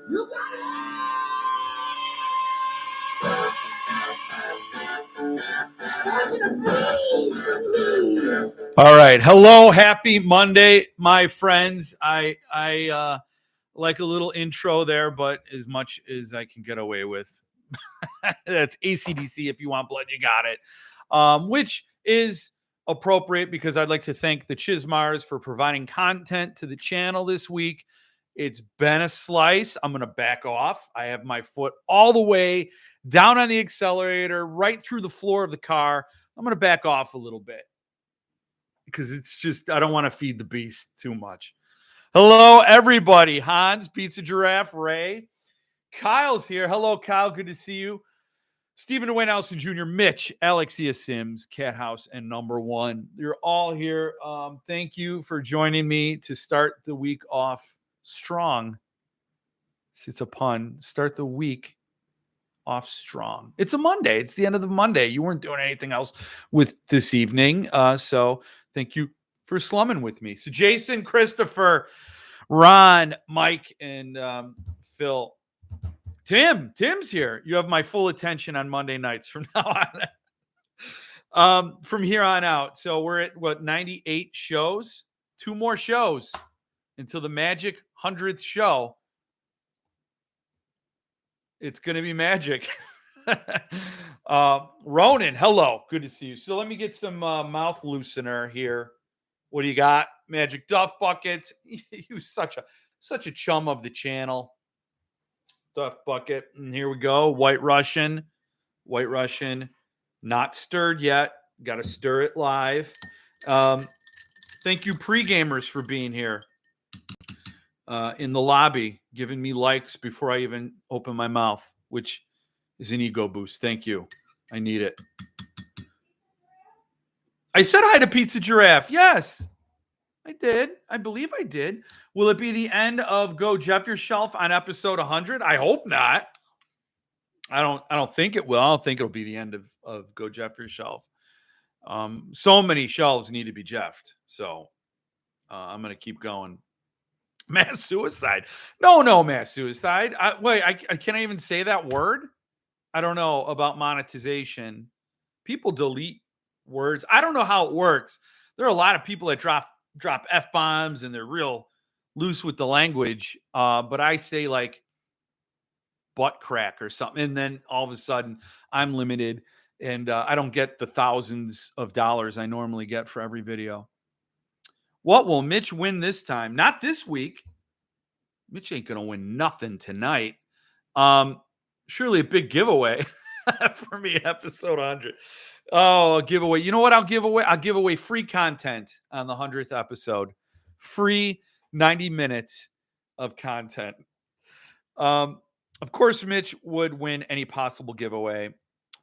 You got it. All right. Hello. Happy Monday, my friends. I like a little intro there, but as much as I can get away with. That's ACDC. If you want blood, you got it. Which is appropriate because I'd like to thank the Chismars for providing content to the channel this week. It's been a slice. I'm going to back off. I have my foot all the way down on the accelerator, right through the floor of the car. I'm going to back off a little bit because it's just, I don't want to feed the beast too much. Hello, everybody. Hans, Pizza Giraffe, Ray. Kyle's here. Hello, Kyle. Good to see you. Stephen Dwayne Allison Jr., Mitch, Alexia Sims, Cat House, and Number One. You're all here. Thank you for joining me to start the week off strong. It's a pun. Start the week off strong. It's a Monday. It's the end of the Monday. You weren't doing anything else with this evening. So thank you for slumming with me. So Jason, Christopher, Ron, Mike, and Phil. Tim's here. You have my full attention on Monday nights from now on. From here on out. So we're at 98 shows? 2 more shows until the magic 100th show. It's going to be magic. Ronan, hello. Good to see you. So let me get some mouth loosener here. What do you got? Magic Duff Bucket. You such a chum of the channel. Duff Bucket. And here we go. White Russian, not stirred yet. Got to stir it live. Thank you, pre-gamers, for being here in the lobby, giving me likes before I even open my mouth, which is an ego boost. Thank you. I need it. I said hi to Pizza Giraffe. Yes, I did. I believe I did. Will it be the end of Go Jeff Yourself on episode 100? I hope not. I don't think it will. I don't think it'll be the end of Go Jeff Yourself. So many shelves need to be Jeffed. So I'm going to keep going. Mass suicide. No mass suicide. I can't even say that word. I don't know about monetization. People delete words. I don't know how it works. There are a lot of people that drop F-bombs and they're real loose with the language. But I say like butt crack or something. And then all of a sudden I'm limited and I don't get the thousands of dollars I normally get for every video. What will Mitch win this time? Not this week. Mitch ain't going to win nothing tonight. Surely a big giveaway for me, episode 100. Oh, a giveaway. You know what I'll give away? I'll give away free content on the 100th episode. Free 90 minutes of content. Of course, Mitch would win any possible giveaway.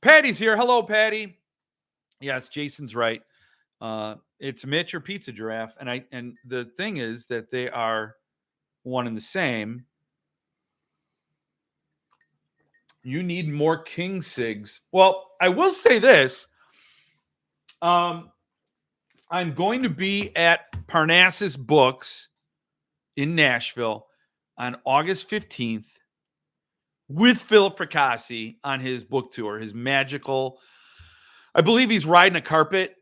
Patty's here. Hello, Patty. Yes, Jason's right. It's Mitch or Pizza Giraffe. And the thing is that they are one and the same. You need more King Sigs. Well, I will say this. I'm going to be at Parnassus Books in Nashville on August 15th with Philip Fracassi on his book tour, his magical. I believe he's riding a carpet.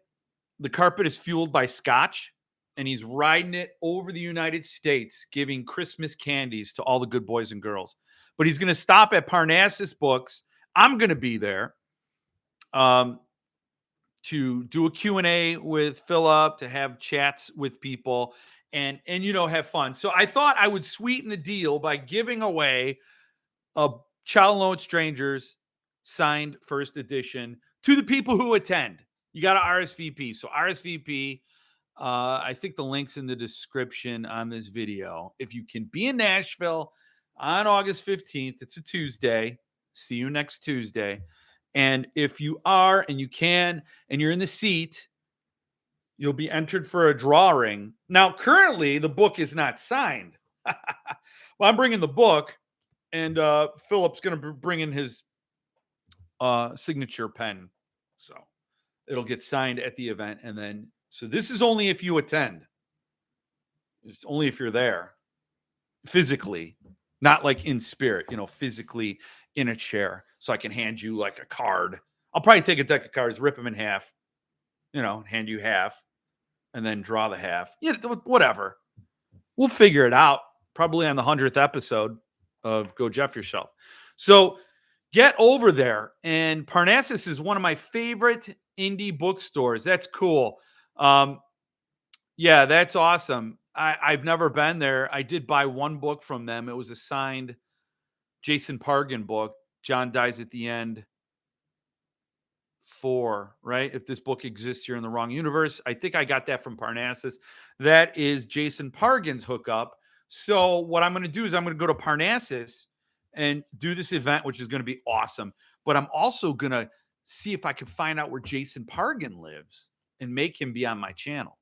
The carpet is fueled by scotch, and he's riding it over the United States, giving Christmas candies to all the good boys and girls. But he's going to stop at Parnassus Books. I'm going to be there to do a Q&A with Philip, to have chats with people, and have fun. So I thought I would sweeten the deal by giving away a Child Alone Strangers signed first edition to the people who attend. You got to RSVP. So RSVP. I think the link's in the description on this video. If you can be in Nashville on August 15th, it's a Tuesday. See you next Tuesday. And if you are and you can and you're in the seat, you'll be entered for a drawing. Now, currently, the book is not signed. Well, I'm bringing the book, and Philip's going to bring in his signature pen. So it'll get signed at the event. And then, so this is only if you attend. It's only if you're there physically, not like in spirit, physically in a chair, so I can hand you like a card. I'll probably take a deck of cards, rip them in half, hand you half, and then draw the half. Whatever. We'll figure it out. Probably on the 100th episode of Go Jeff Yourself. So get over there. And Parnassus is one of my favorite indie bookstores. That's cool. Yeah, that's awesome. I've never been there. I did buy one book from them. It was a signed Jason Pargin book. John Dies at the End 4, right? If this book exists, you're in the wrong universe. I think I got that from Parnassus. That is Jason Pargin's hookup. So what I'm going to do is I'm going to go to Parnassus and do this event, which is going to be awesome. But I'm also going to see if I can find out where Jason Pargin lives and make him be on my channel.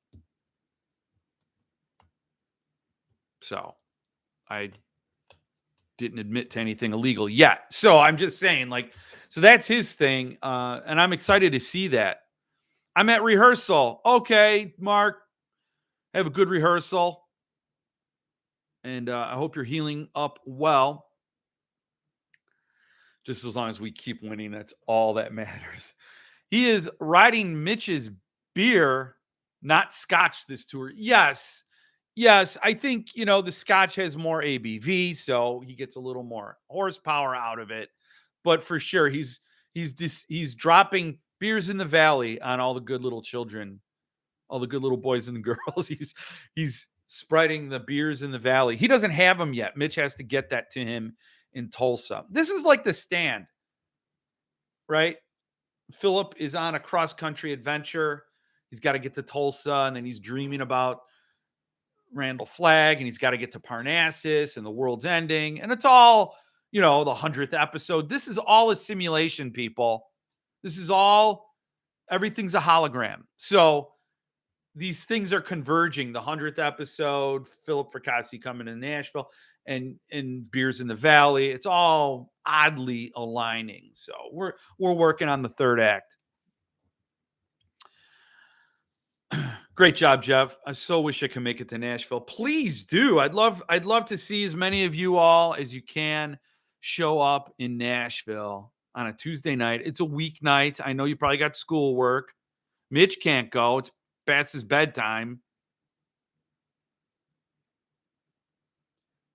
So I didn't admit to anything illegal yet. So I'm just saying, so that's his thing. And I'm excited to see that. I'm at rehearsal. Okay, Mark, have a good rehearsal. And I hope you're healing up well. Just as long as we keep winning, that's all that matters. He is riding Mitch's beer, not scotch this tour. Yes. I think, the scotch has more ABV, so he gets a little more horsepower out of it. But for sure, he's dropping beers in the valley on all the good little children, all the good little boys and girls. He's spreading the beers in the valley. He doesn't have them yet. Mitch has to get that to him in Tulsa. This is like The Stand, right? Philip is on a cross-country adventure. He's got to get to Tulsa, and then he's dreaming about Randall Flagg, and he's got to get to Parnassus, and the world's ending. And it's all, the 100th episode. This is all a simulation, people. This is all, everything's a hologram. So these things are converging. The 100th episode, Philip Fracassi coming to Nashville, and Beers in the Valley. It's all oddly aligning. So we're working on the third act. Great job, Jeff. I so wish I could make it to Nashville. Please do. I'd love to see as many of you all as you can show up in Nashville on a Tuesday night. It's a weeknight. I know you probably got schoolwork. Mitch can't go. It's past his bedtime.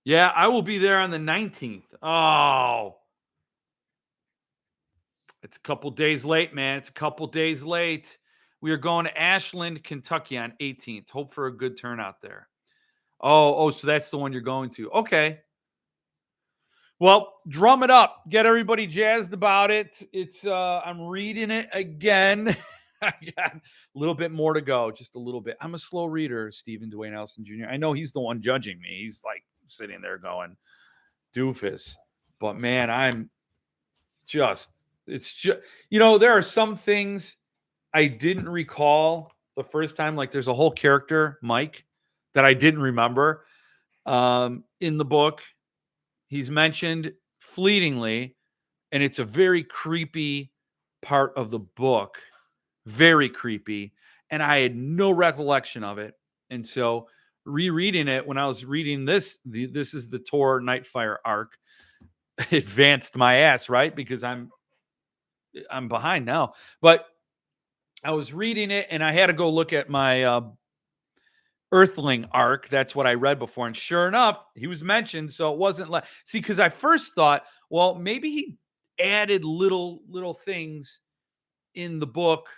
Yeah, I will be there on the 19th. Oh. It's a couple days late, man. It's a couple days late. We are going to Ashland, Kentucky on 18th. Hope for a good turnout there. Oh, so that's the one you're going to. Okay. Well, drum it up. Get everybody jazzed about it. It's I'm reading it again. I got a little bit more to go, just a little bit. I'm a slow reader, Stephen Dwayne Elson Jr. I know he's the one judging me. He's like sitting there going, doofus. But man, it's just, there are some things I didn't recall the first time. Like there's a whole character, Mike, that I didn't remember in the book. He's mentioned fleetingly, and it's a very creepy part of the book. Very creepy. And I had no recollection of it. And so rereading it, when I was reading this is the Tor Nightfire arc, advanced my ass, right? Because I'm behind now. But I was reading it, and I had to go look at my Earthling arc. That's what I read before. And sure enough, he was mentioned. So it wasn't like, see, because I first thought, well, maybe he added little things in the book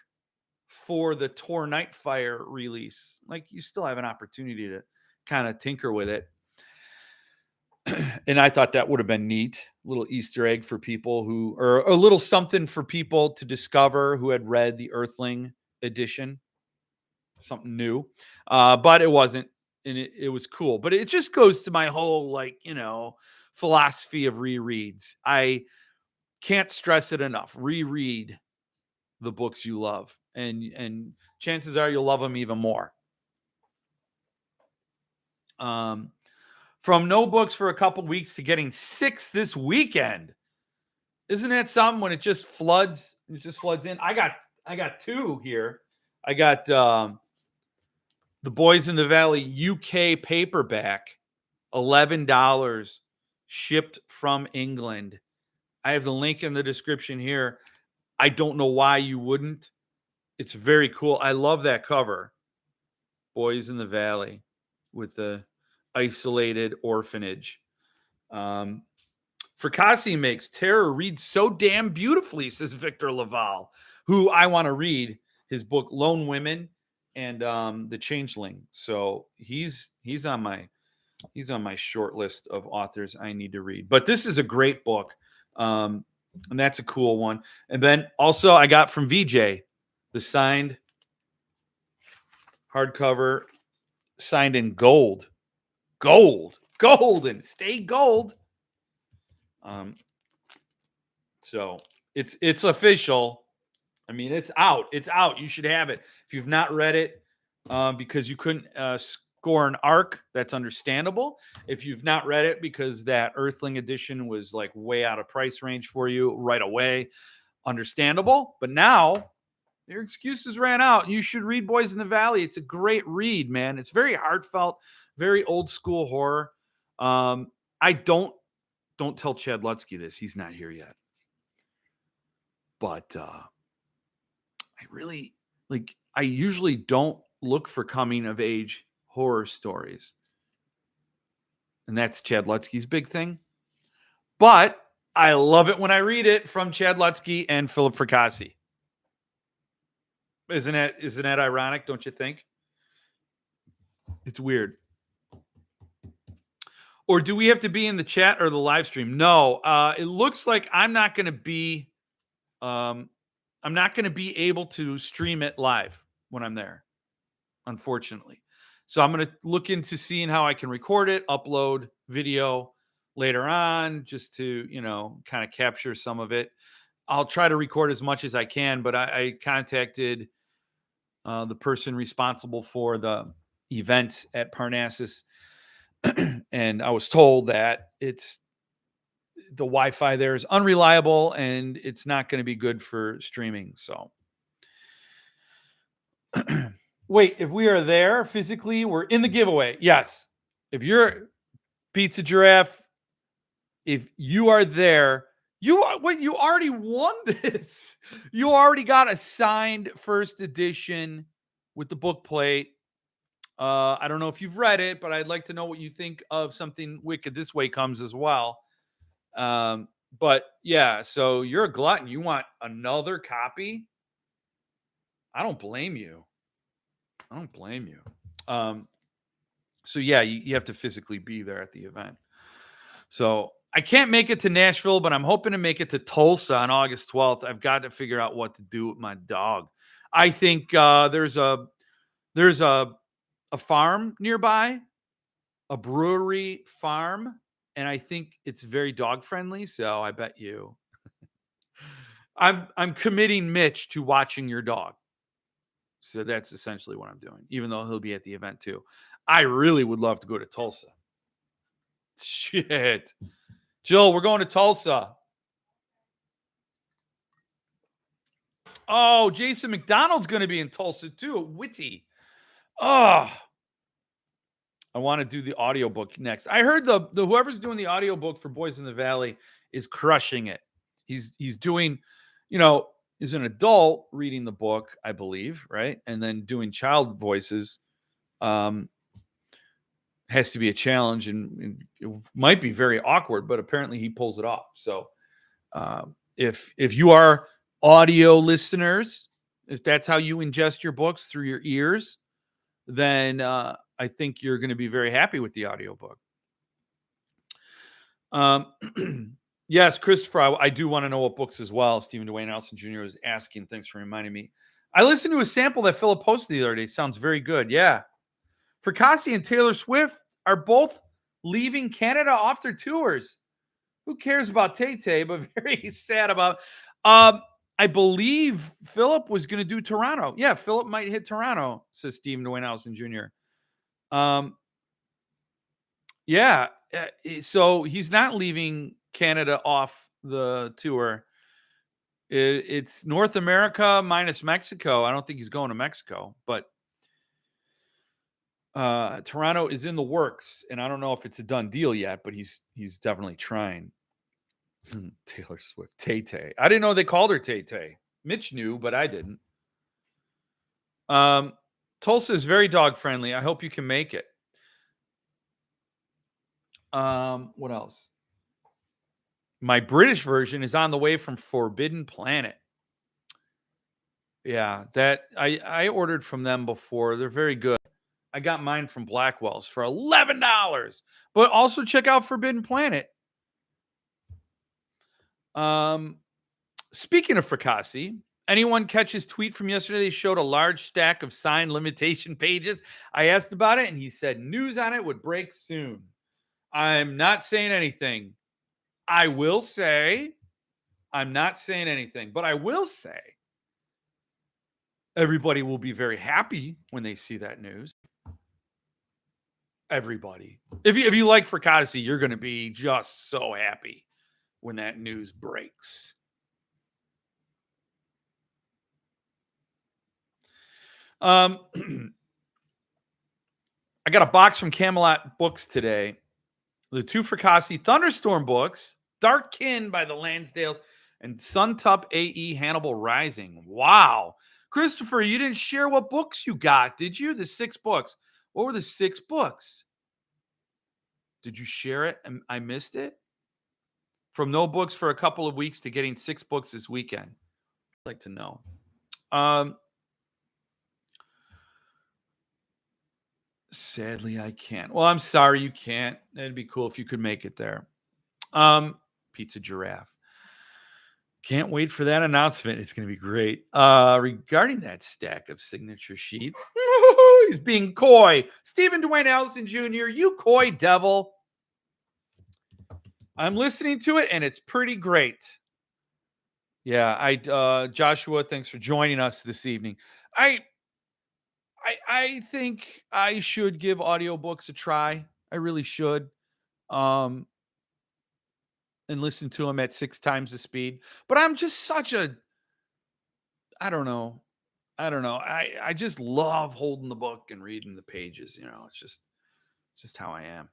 for the Tor Nightfire release. Like you still have an opportunity to kind of tinker with it. And I thought that would have been neat. A little Easter egg for people or a little something for people to discover who had read the Earthling edition. Something new. But it wasn't. And it was cool. But it just goes to my whole, philosophy of rereads. I can't stress it enough. Reread the books you love. And chances are you'll love them even more. From no books for a couple weeks to getting 6 this weekend. Isn't that something when it just floods? It just floods in. I got 2 here. I got The Boys in the Valley UK paperback, $11. shipped from England. I have the link in the description here. I don't know why you wouldn't. It's very cool. I love that cover. Boys in the Valley with the isolated orphanage. Fracassi makes Terror reads so damn beautifully, says Victor Laval, who I want to read his book Lone Women and The Changeling. So he's on my short list of authors I need to read. But this is a great book. And that's a cool one. And then also I got from VJ the signed hardcover, signed in gold. Golden, stay gold. So it's official. I mean, it's out. You should have it. If you've not read it, because you couldn't score an arc, that's understandable. If you've not read it because that Earthling edition was like way out of price range for you right away, understandable. But now your excuses ran out. You should read Boys in the Valley. It's a great read, man. It's very heartfelt, very old school horror. I don't tell Chad Lutsky this. He's not here yet. But I usually don't look for coming of age horror stories. And that's Chad Lutsky's big thing. But I love it when I read it from Chad Lutsky and Philip Fracassi. Isn't that ironic, don't you think? It's weird. Or do we have to be in the chat or the live stream? No, it looks like I'm not going to be able to stream it live when I'm there, unfortunately. So I'm going to look into seeing how I can record it, upload video later on, just to, kind of capture some of it. I'll try to record as much as I can, but I contacted the person responsible for the event at Parnassus, and I was told that the Wi-Fi there is unreliable and it's not going to be good for streaming. So wait, if we are there physically, we're in the giveaway. Yes. If you're Pizza Giraffe, if you are there, you already won this. You already got a signed first edition with the book plate. I don't know if you've read it, but I'd like to know what you think of Something Wicked This Way Comes as well. But yeah, so you're a glutton. You want another copy? I don't blame you. So yeah, you have to physically be there at the event. So I can't make it to Nashville, but I'm hoping to make it to Tulsa on August 12th. I've got to figure out what to do with my dog. I think there's a farm nearby, a brewery farm, and I think it's very dog friendly. So I bet you I'm committing Mitch to watching your dog. So that's essentially what I'm doing, even though he'll be at the event too. I really would love to go to Tulsa. Shit. Jill, we're going to Tulsa. Oh, Jason McDonald's going to be in Tulsa too. Witty. Oh, I want to do the audiobook next. I heard the whoever's doing the audiobook for Boys in the Valley is crushing it. He's doing, is an adult reading the book, I believe, right? And then doing child voices has to be a challenge, and it might be very awkward, but apparently he pulls it off. So if you are audio listeners, if that's how you ingest your books, through your ears, then I think you're going to be very happy with the audiobook. Yes, Christopher, I do want to know what books as well. Stephen Dwayne Nelson Jr. was asking. Thanks for reminding me. I listened to a sample that Philip posted the other day. Sounds very good. Yeah. Fracassi and Taylor Swift are both leaving Canada off their tours. Who cares about Tay-Tay, but very sad about. I believe Philip was going to do Toronto. Yeah, Philip might hit Toronto, says Stephen Dwayne Nelson Jr. Yeah, so he's not leaving Canada off the tour. It's North America minus Mexico. I don't think he's going to Mexico, but Toronto is in the works, and I don't know if it's a done deal yet, but he's definitely trying. Taylor Swift, Tay Tay. I didn't know they called her Tay Tay. Mitch knew, but I didn't. Tulsa is very dog friendly. I hope you can make it. What else? My British version is on the way from Forbidden Planet. Yeah, that I ordered from them before. They're very good. I got mine from Blackwell's for $11. But also check out Forbidden Planet. Speaking of Fracassi, anyone catch his tweet from yesterday? They showed a large stack of signed limitation pages. I asked about it, and he said news on it would break soon. I'm not saying anything. I will say, I'm not saying anything, but I will say everybody will be very happy when they see that news. Everybody. If you like Fracassi, you're going to be just so happy when that news breaks. I got a box from Camelot Books today. The two Fracassi Thunderstorm books, Dark Kin by the Lansdales and Suntup AE Hannibal Rising. Wow. Christopher, you didn't share what books you got, did you? The 6 books. What were the 6 books? Did you share it and I missed it? From no books for a couple of weeks to getting 6 books this weekend. I'd like to know. Sadly, I can't. Well, I'm sorry you can't. It'd be cool if you could make it there. Pizza Giraffe. Can't wait for that announcement. It's going to be great. Regarding that stack of signature sheets, he's being coy. Stephen Dwayne Allison Jr., you coy devil. I'm listening to it, and it's pretty great. Yeah, Joshua, thanks for joining us this evening. I think I should give audiobooks a try. I really should. And listen to them at 6 times the speed. But I'm just such a I don't know. I just love holding the book and reading the pages, It's just how I am.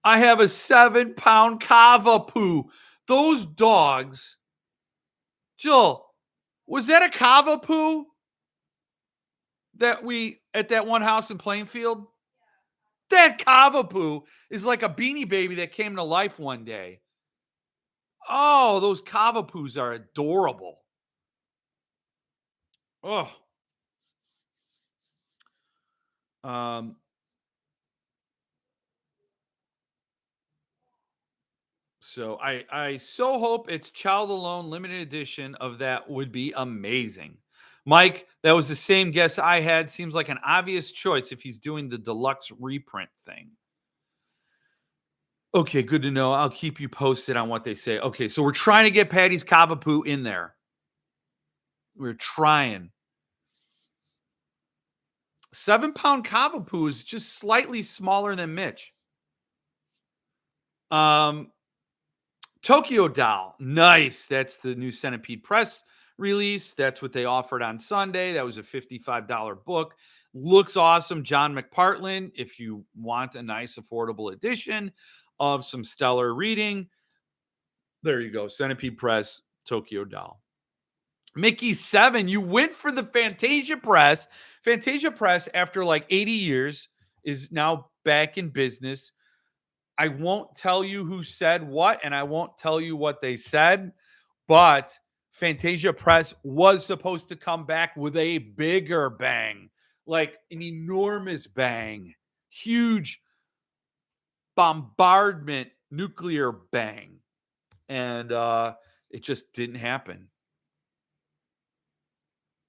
I have a 7-pound Cavapoo. Those dogs. Jill, was that a Cavapoo that we at that one house in Plainfield? That Cavapoo is like a Beanie Baby that came to life one day. Oh, those Cavapoos are adorable. Oh. So I so hope it's Child Alone limited edition of that would be amazing. Mike, that was the same guess I had. Seems like an obvious choice if he's doing the deluxe reprint thing. Okay, good to know. I'll keep you posted on what they say. Okay, so we're trying to get Patty's Cavapoo in there. We're trying. 7-pound Cavapoo is just slightly smaller than Mitch. Tokyo Doll. Nice. That's the new Centipede Press release. That's what they offered on Sunday. That was a $55 book. Looks awesome. John McPartland, if you want a nice, affordable edition of some stellar reading, there you go. Centipede Press, Tokyo Doll. Mickey 7, you went for the Fantasia Press. Fantasia Press, after like 80 years, is now back in business. I won't tell you who said what, and I won't tell you what they said, but Fantasia Press was supposed to come back with a bigger bang, like an enormous bang, huge bombardment, nuclear bang. And it just didn't happen.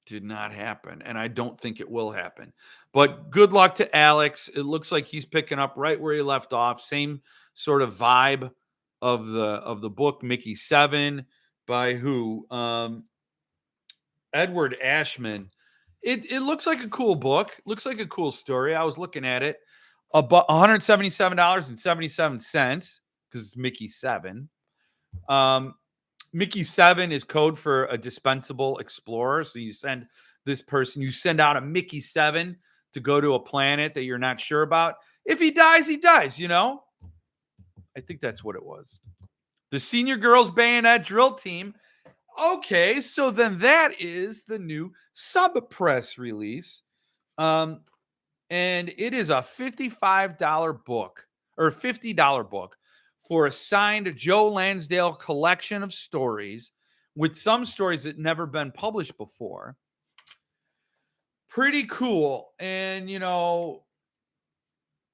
Did not happen. And I don't think it will happen. But good luck to Alex. It looks like he's picking up right where he left off. Same sort of vibe of the book, Mickey 7, by who? Edward Ashman. It looks like a cool book. Looks like a cool story. I was looking at it. About $177.77 because it's Mickey 7. Mickey 7 is code for a dispensable explorer. So you send this person, you send out a Mickey 7 to go to a planet that you're not sure about. If he dies, he dies, you know? I think that's what it was. The senior girls bayonet drill team. Okay, so then that is the new sub press release. And it is a $55 book or $50 book for a signed Joe Lansdale collection of stories with some stories that never been published before. Pretty cool. And, you know,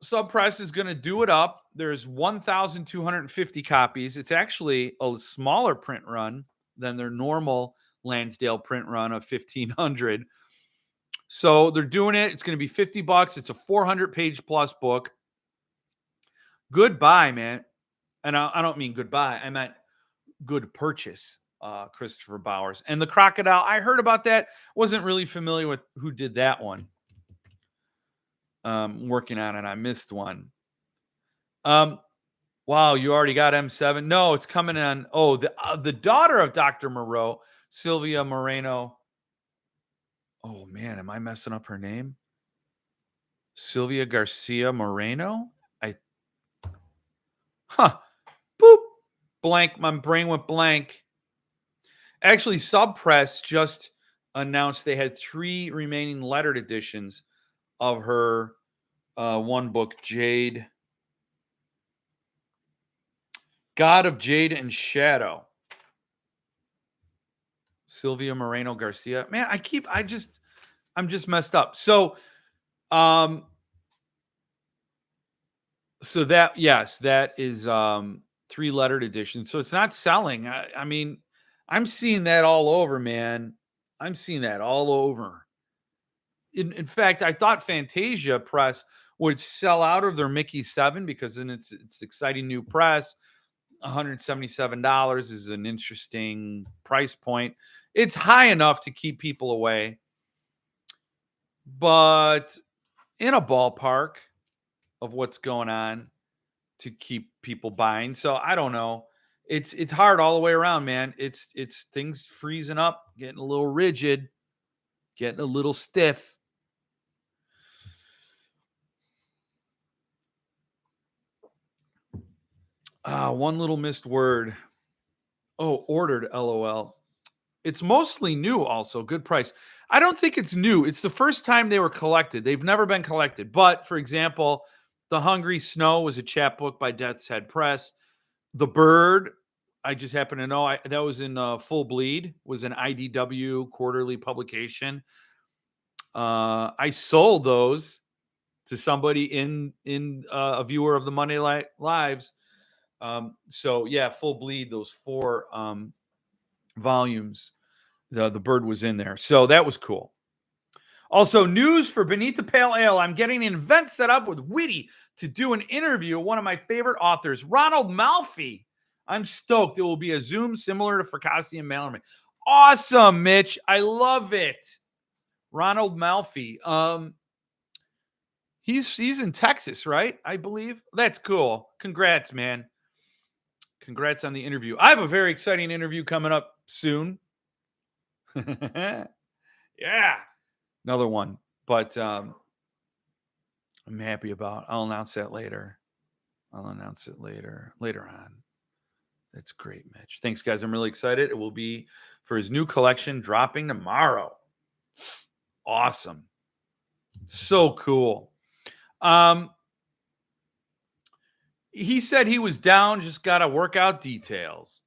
Sub Press is going to do it up. There's 1,250 copies. It's actually a smaller print run than their normal Lansdale print run of 1,500. So they're doing it. It's going to be $50. It's a 400-page plus book. Goodbye, man. And I don't mean goodbye. I meant good purchase, Christopher Bowers. And the crocodile, I heard about that. Wasn't really familiar with who did that one. Working on it. I missed one. Wow, you already got M7? No, it's coming on. Oh, the daughter of Dr. Moreau, Sylvia Moreno. Oh, man, am I messing up her name? Sylvia Garcia Moreno? Boop. Blank. My brain went blank. Actually, Sub Press just announced they had 3 remaining lettered editions of her one book, Jade. God of Jade and Shadow. Sylvia Moreno Garcia. Man, I'm just messed up. So that, yes, that is 3 lettered editions. So it's not selling. I mean, I'm seeing that all over, man. I'm seeing that all over. In fact, I thought Fantasia Press would sell out of their Mickey 7 because then it's exciting new press. $177 is an interesting price point. It's high enough to keep people away, but in a ballpark of what's going on to keep people buying. So I don't know. It's hard all the way around, man. It's things freezing up, getting a little rigid, getting a little stiff. One little missed word. Oh, ordered, LOL. It's mostly new also. Good price. I don't think it's new. It's the first time they were collected. They've never been collected. But, for example, The Hungry Snow was a chapbook by Death's Head Press. The Bird, I just happen to know, that was in Full Bleed, was an IDW quarterly publication. I sold those to somebody in a viewer of the Monday Night Lives. So, yeah, Full Bleed, those 4 volumes. The Bird was in there. So that was cool. Also, news for Beneath the Pale Ale. I'm getting an event set up with Witty to do an interview with one of my favorite authors, Ronald Malfi. I'm stoked. It will be a Zoom similar to Fracassi and Mallory. Awesome, Mitch. I love it. Ronald Malfi. He's in Texas, right? I believe. That's cool. Congrats, man. Congrats on the interview. I have a very exciting interview coming up soon. Yeah. Another one. But I'm happy about. I'll announce that later. Later on. That's great, Mitch. Thanks, guys. I'm really excited. It will be for his new collection dropping tomorrow. Awesome. So cool. He said he was down, just got to work out details.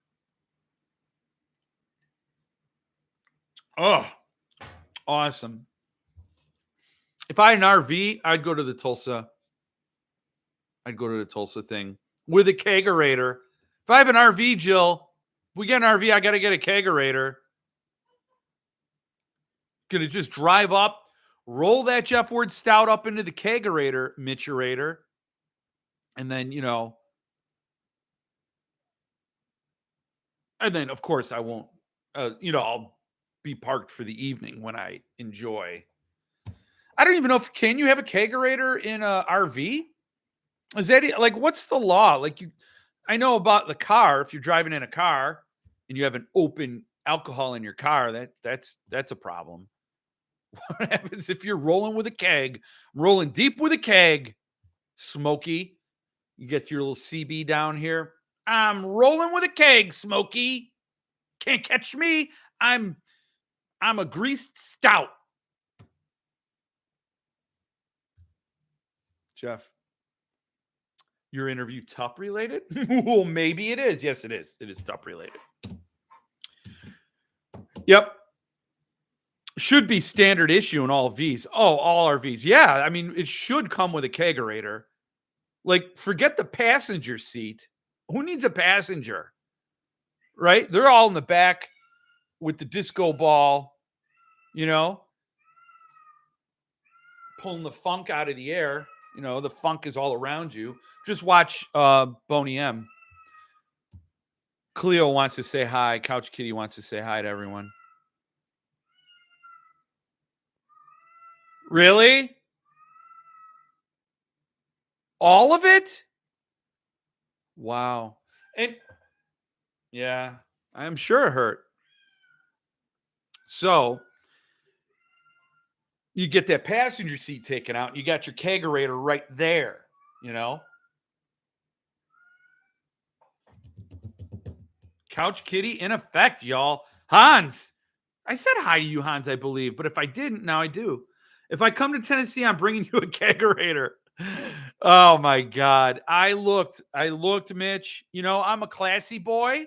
Oh, awesome. If I had an RV, I'd go to the Tulsa. I'd go to the Tulsa thing with a kegerator. If I have an RV, Jill, if we get an RV, I got to get a kegerator. Gonna just drive up, roll that Jeff Ward Stout up into the kegerator, Mitcherator, and then, you know, and then, of course, I won't, I'll be parked for the evening when I enjoy. I don't even know can you have a kegerator in a RV? Is that like, what's the law? Like, I know about the car. If you're driving in a car and you have an open alcohol in your car, that's a problem. What happens if you're rolling with a keg, rolling deep with a keg, Smokey? You get your little CB down here. I'm rolling with a keg, Smokey. Can't catch me. I'm a greased stout. Jeff, your interview TUP related? Well, maybe it is. Yes, it is. It is TUP related. Yep. Should be standard issue in all Vs. Oh, all RVs. Yeah, I mean, it should come with a kegerator. Like, forget the passenger seat. Who needs a passenger? Right? They're all in the back with the disco ball, pulling the funk out of the air. The funk is all around you. Just watch Boney M. Cleo wants to say hi. Couch Kitty wants to say hi to everyone. Really? All of it? Wow. And yeah, I'm sure it hurt. So you get that passenger seat taken out. You got your kegerator right there, Couch Kitty in effect, y'all. Hans. I said hi to you, Hans, I believe. But if I didn't, now I do. If I come to Tennessee, I'm bringing you a kegerator. Oh, my God. I looked, Mitch. I'm a classy boy.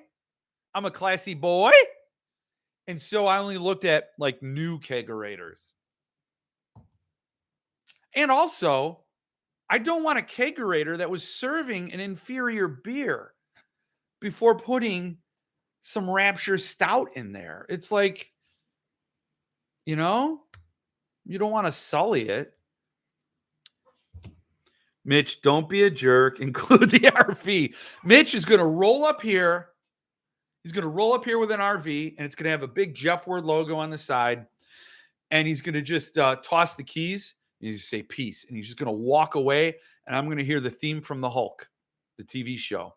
And so I only looked at like new kegerators. And also, I don't want a kegerator that was serving an inferior beer before putting some Rapture Stout in there. It's like, you don't want to sully it. Mitch, don't be a jerk. Include the RV. Mitch is going to roll up here. He's going to roll up here with an RV, and it's going to have a big Jeff Word logo on the side. And he's going to just toss the keys. And he's say peace. And he's just going to walk away. And I'm going to hear the theme from the Hulk, the TV show.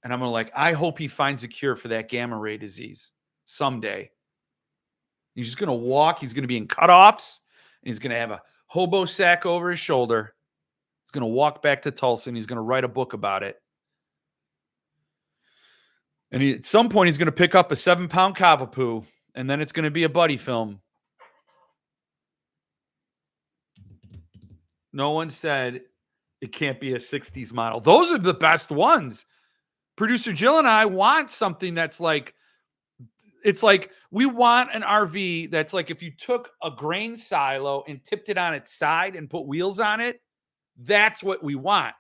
And I'm going to I hope he finds a cure for that gamma ray disease someday. He's just going to walk. He's going to be in cutoffs. And he's going to have a hobo sack over his shoulder. He's going to walk back to Tulsa and he's going to write a book about it. And at some point, he's going to pick up a 7-pound cavapoo, and then it's going to be a buddy film. No one said it can't be a 60s model. Those are the best ones. Producer Jill and I want something that's it's like we want an RV that's like if you took a grain silo and tipped it on its side and put wheels on it, that's what we want.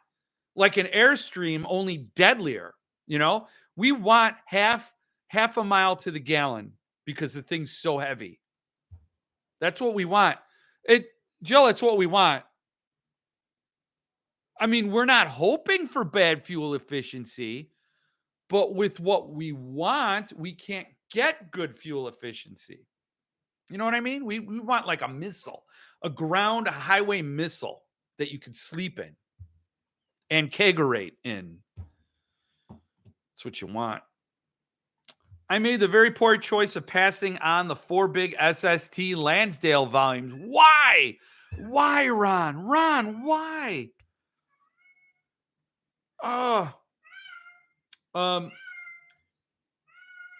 Like an Airstream, only deadlier, We want half a mile to the gallon because the thing's so heavy. That's what we want. Jill, it's what we want. I mean, we're not hoping for bad fuel efficiency, but with what we want, we can't get good fuel efficiency. You know what I mean? We want like a missile, a ground highway missile that you could sleep in and kegerate in. That's what you want. I made the very poor choice of passing on the 4 big SST Lansdale volumes. Why? Why, Ron? Ron, why?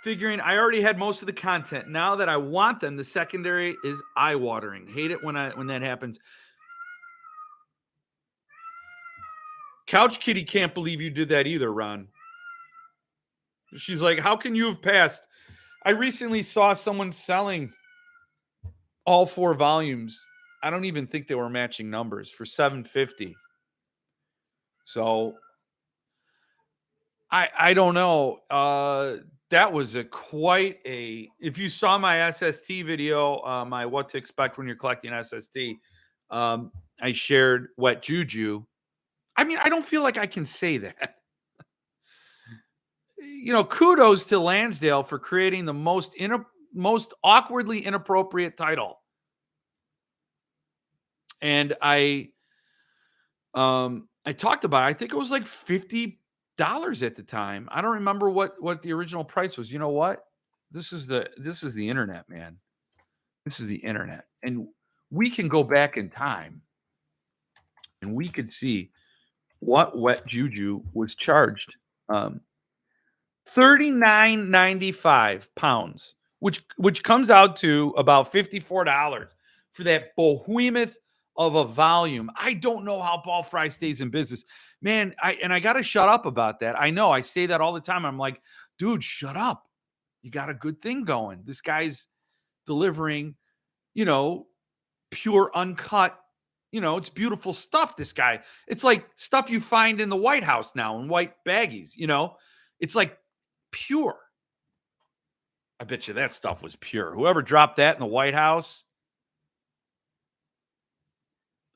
Figuring I already had most of the content. Now that I want them, the secondary is eye-watering. Hate it when that happens. Couch Kitty can't believe you did that either, Ron. She's like, how can you have passed? I recently saw someone selling all 4 volumes. I don't even think they were matching numbers for $750. So I don't know. That was quite a. If you saw my SST video, my what to expect when you're collecting SST, I shared Wet Juju. I mean, I don't feel like I can say that. Kudos to Lansdale for creating the most awkwardly inappropriate title. And I talked about it. I think it was like $50 at the time. I don't remember what the original price was. You know what? This is the internet, man. This is the internet. And we can go back in time and we could see what wet juju was charged. 39.95 pounds, which comes out to about $54 for that behemoth of a volume. I don't know how Paul Fry stays in business. Man, I gotta shut up about that. I know I say that all the time. I'm like, dude, shut up. You got a good thing going. This guy's delivering, you know, pure uncut. It's beautiful stuff. This guy, it's like stuff you find in the White House now in white baggies. It's like pure. I bet you that stuff was pure. Whoever dropped that in the White House,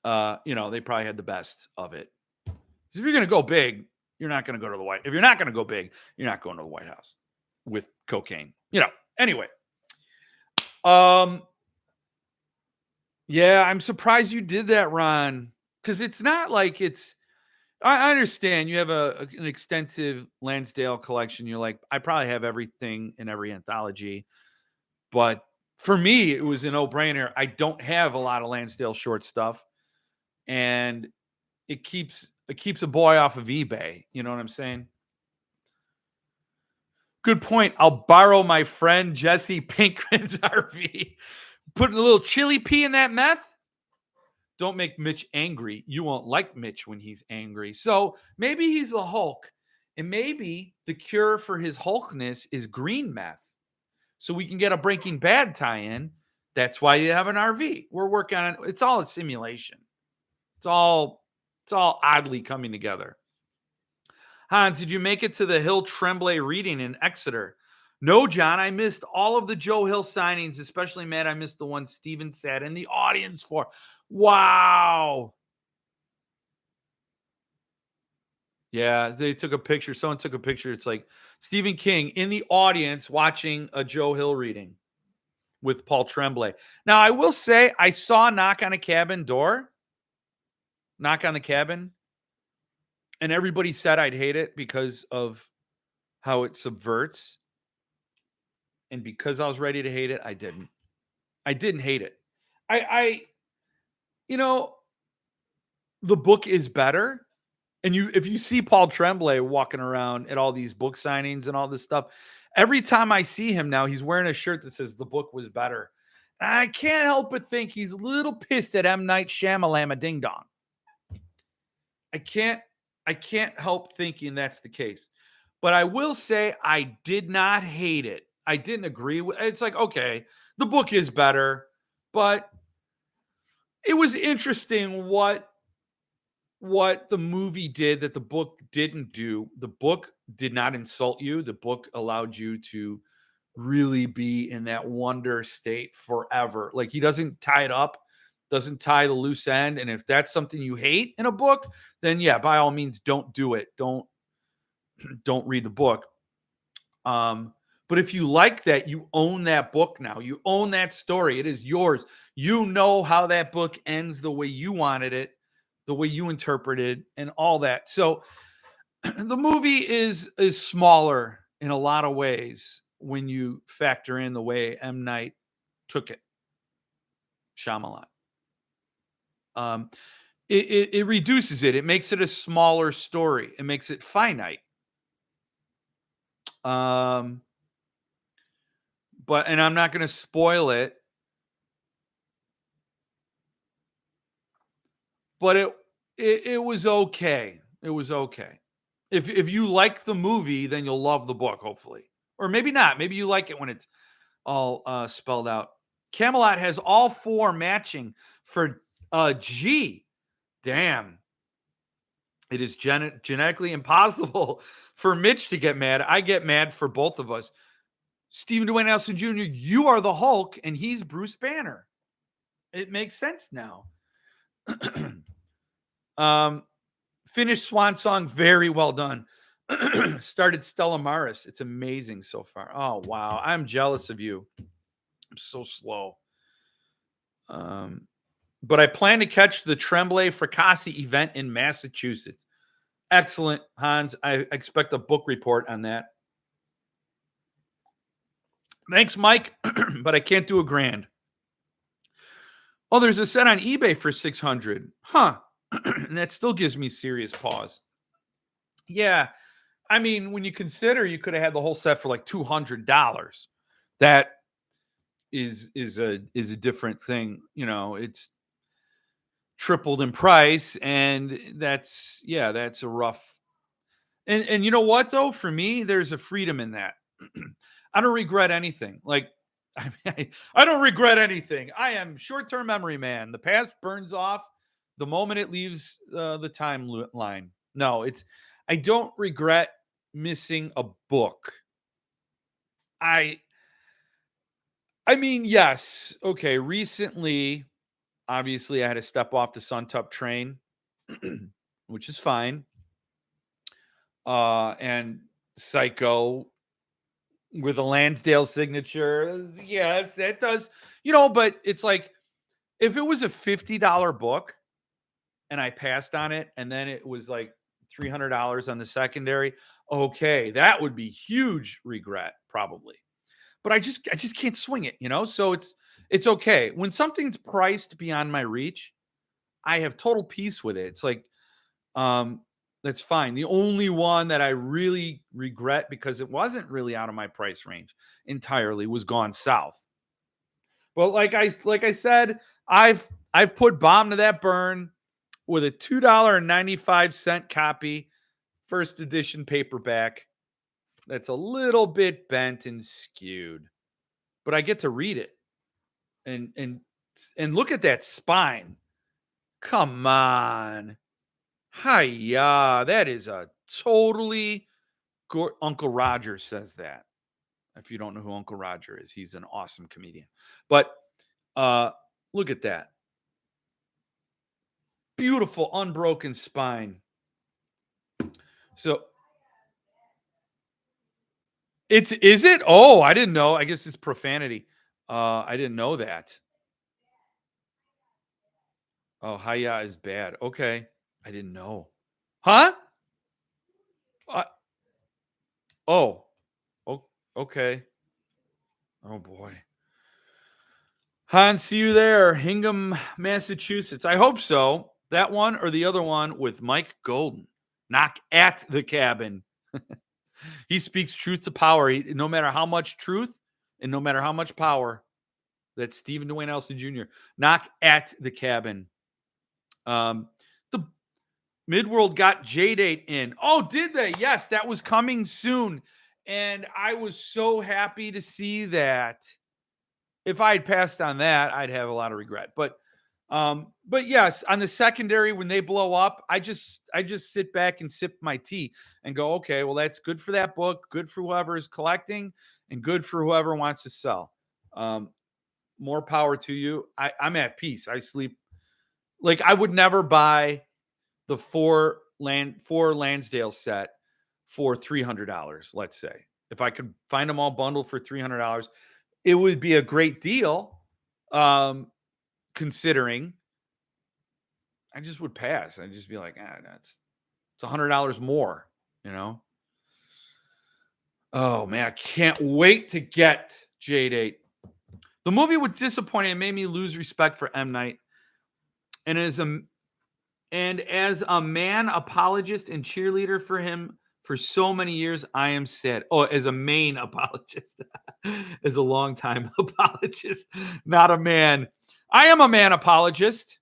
they probably had the best of it. Because if you're going to go big, you're not going to go to the White. If you're not going to go big, you're not going to the White House with cocaine. Anyway. Yeah, I'm surprised you did that, Ron. Because it's not like it's. I understand you have an extensive Lansdale collection. You're like, I probably have everything in every anthology. But for me, it was a no-brainer. I don't have a lot of Lansdale short stuff, and it keeps a boy off of eBay. You know what I'm saying? Good point. I'll borrow my friend Jesse Pinkman's RV. Put a little chili pea in that meth. Don't make Mitch angry. You won't like Mitch when he's angry. So maybe he's the Hulk, and maybe the cure for his Hulkness is green meth. So we can get a Breaking Bad tie-in. That's why you have an RV. We're working on it. It's all a simulation. It's all oddly coming together. Hans, did you make it to the Hill Tremblay reading in Exeter? No, John. I missed all of the Joe Hill signings, especially mad I missed the one Steven sat in the audience for. Wow. Yeah, they took a picture. Someone took a picture. It's like Stephen King in the audience watching a Joe Hill reading with Paul Tremblay. Now, I will say I saw Knock on the Cabin, and everybody said I'd hate it because of how it subverts. And because I was ready to hate it, I didn't. I didn't hate it. I the book is better. And if you see Paul Tremblay walking around at all these book signings and all this stuff, every time I see him now, he's wearing a shirt that says the book was better. And I can't help but think he's a little pissed at M. Night Shyamalan Ding Dong. I can't help thinking that's the case. But I will say I did not hate it. I didn't agree with it's like, okay, the book is better, but it was interesting what the movie did that the book didn't do. The book did not insult you. The book allowed you to really be in that wonder state forever. Like he doesn't tie it up, doesn't tie the loose end. And if that's something you hate in a book, then yeah, by all means, don't do it. Don't read the book. But if you like that, you own that book now. You own that story. It is yours. You know how that book ends the way you wanted it, the way you interpreted, and all that. So the movie is smaller in a lot of ways when you factor in the way M. Night took it. Shyamalan. It reduces it. It makes it a smaller story. It makes it finite. And I'm not going to spoil it, but it was okay. It was okay. If you like the movie, then you'll love the book, hopefully, or maybe not. Maybe you like it when it's all spelled out. Camelot has all four matching for G. Damn. It is genetically impossible for Mitch to get mad. I get mad for both of us. Stephen Dwayne Nelson Jr., you are the Hulk, and he's Bruce Banner. It makes sense now. Finished Swan Song, very well done. Started Stella Maris. It's amazing so far. Oh, wow. I'm jealous of you. I'm so slow. But I plan to catch the Tremblay Fracassi event in Massachusetts. Excellent, Hans. I expect a book report on that. Thanks, Mike, but I can't do a grand. Oh, there's a set on eBay for 600. Huh. And that still gives me serious pause. Yeah. I mean, when you consider you could have had the whole set for like $200, that is a different thing. It's tripled in price, and that's a rough. And you know what though? For me, there's a freedom in that. I don't regret anything. Like I don't regret anything. I am short-term memory man. The past burns off the moment it leaves the timeline. No, I don't regret missing a book. I I mean, yes. Okay, recently, obviously I had to step off the Suntop train, which is fine. And Psycho with a Lansdale signature. Yes, it does. But it's like if it was a $50 book and I passed on it and then it was like $300 on the secondary, okay, that would be huge regret probably. But I just can't swing it. So it's okay. When something's priced beyond my reach, I have total peace with it. It's like um that's fine. The only one that I really regret because it wasn't really out of my price range entirely was Gone South. But like I said, I've put bomb to that burn with a $2.95 copy, first edition paperback that's a little bit bent and skewed. But I get to read it and look at that spine. Come on. Hiya, that is a totally Uncle Roger says that. If you don't know who Uncle Roger is, he's an awesome comedian. But uh look at that. Beautiful unbroken spine. So is it? Oh, I didn't know. I guess it's profanity. I didn't know that. Oh, hiya is bad. Okay. I didn't know. Huh? Uh, oh, okay. Oh boy. Han, see you there, Hingham, Massachusetts. I hope so. That one or the other one with Mike Golden. Knock at the cabin. He speaks truth to power. No matter how much truth and no matter how much power, that's Stephen Dwayne Elson Jr. Knock at the cabin. The Midworld got J-Date in. Oh, did they? Yes, that was coming soon. And I was so happy to see that. If I had passed on that, I'd have a lot of regret. But yes, on the secondary when they blow up, I just sit back and sip my tea and go, okay, well that's good for that book, good for whoever is collecting, and good for whoever wants to sell. Um, More power to you. I'm at peace. I sleep like I would never buy the four Lansdale set for $300. Let's say if I could find them all bundled for $300, it would be a great deal. Considering I just would pass. I'd just be like, it's $100 more, you know? Oh man, I can't wait to get J-Date. The movie was disappointing. It made me lose respect for M. Night. And as a man apologist and cheerleader for him for so many years, I am sad. Oh, as a main apologist, as a longtime apologist, not a man. I am a man apologist.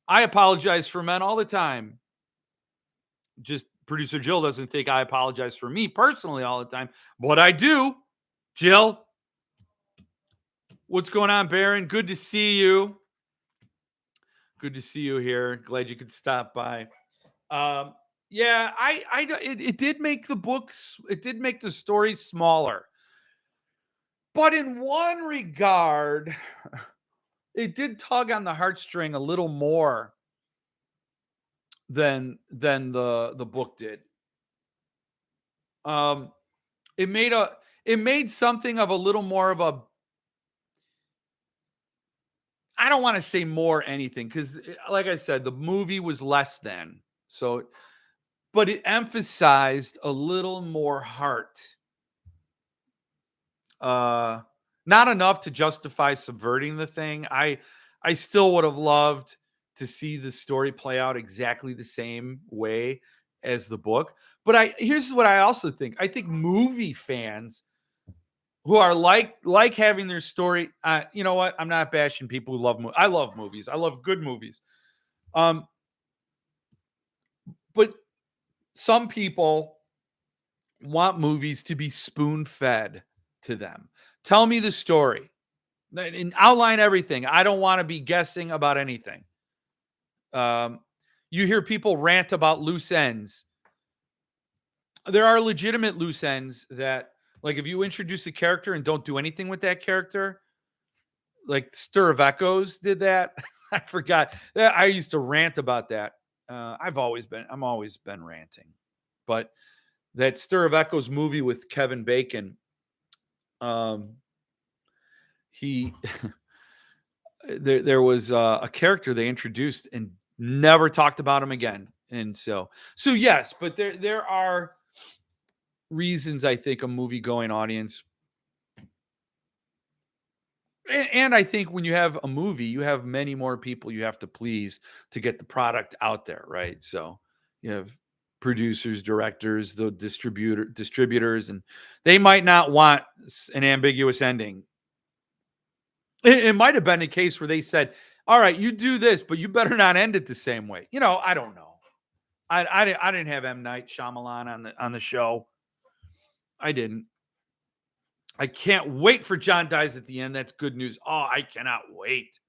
I apologize for men all the time. Just producer Jill doesn't think I apologize for me personally all the time, but I do. Jill, what's going on, Baron? Good to see you. Good to see you here. Glad you could stop by. Yeah, it did make the books, it did make the stories smaller, but in one regard, it did tug on the heartstring a little more than the book did. Um, it made something of a little more of a, I don't want to say more anything because like I said, the movie was less than. So but it emphasized a little more heart. Uh Not enough to justify subverting the thing. I I still would have loved to see the story play out exactly the same way as the book. But here's what I also think. I think movie fans who are like having their story. You know what? I'm not bashing people who love movies. I love movies. I love good movies. But some people want movies to be spoon fed to them. Tell me the story and outline everything. I don't want to be guessing about anything. You hear people rant about loose ends. There are legitimate loose ends that, like, if you introduce a character and don't do anything with that character, like Stir of Echoes did that. I forgot that I used to rant about that. I'm always been ranting, but that Stir of Echoes movie with Kevin Bacon, he there was a character they introduced and never talked about him again. And so yes, but there are reasons I think a movie going audience, and I think when you have a movie, you have many more people you have to please to get the product out there, right? So you have producers, directors, the distributors, and they might not want an ambiguous ending. It might have been a case where they said, "All right, you do this, but you better not end it the same way." I don't know. I didn't have M. Night Shyamalan on the show. I didn't. I can't wait for John dies at the end. That's good news. Oh, I cannot wait.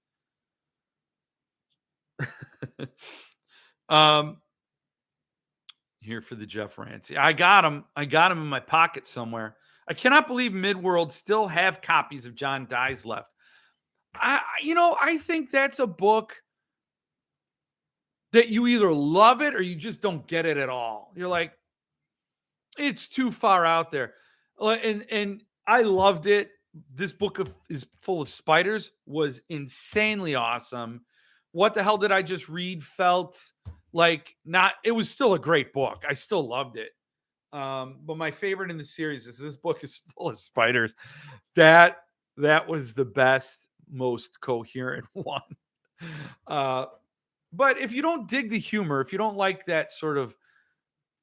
um, Here for the Jeff Rants. I got him. I got him in my pocket somewhere. I cannot believe Midworld still have copies of John Dies left. I think that's a book that you either love it or you just don't get it at all. You're like, it's too far out there. And I loved it. This book is full of spiders was insanely awesome. What the hell did I just read? Felt like not. It was still a great book. I still loved it. But my favorite in the series is this book is full of spiders. That was the best, most coherent one. But if you don't dig the humor, if you don't like that sort of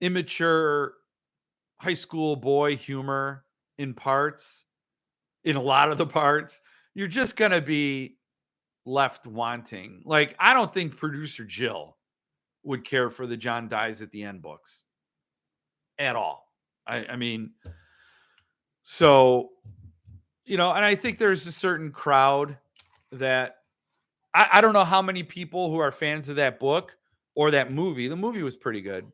immature high school boy humor in parts, in a lot of the parts, you're just gonna be left wanting. Like, I don't think producer Jill would care for the John Dies at the End books at all. I mean, so and I think there's a certain crowd that I don't know how many people who are fans of that book or that movie. The movie was pretty good.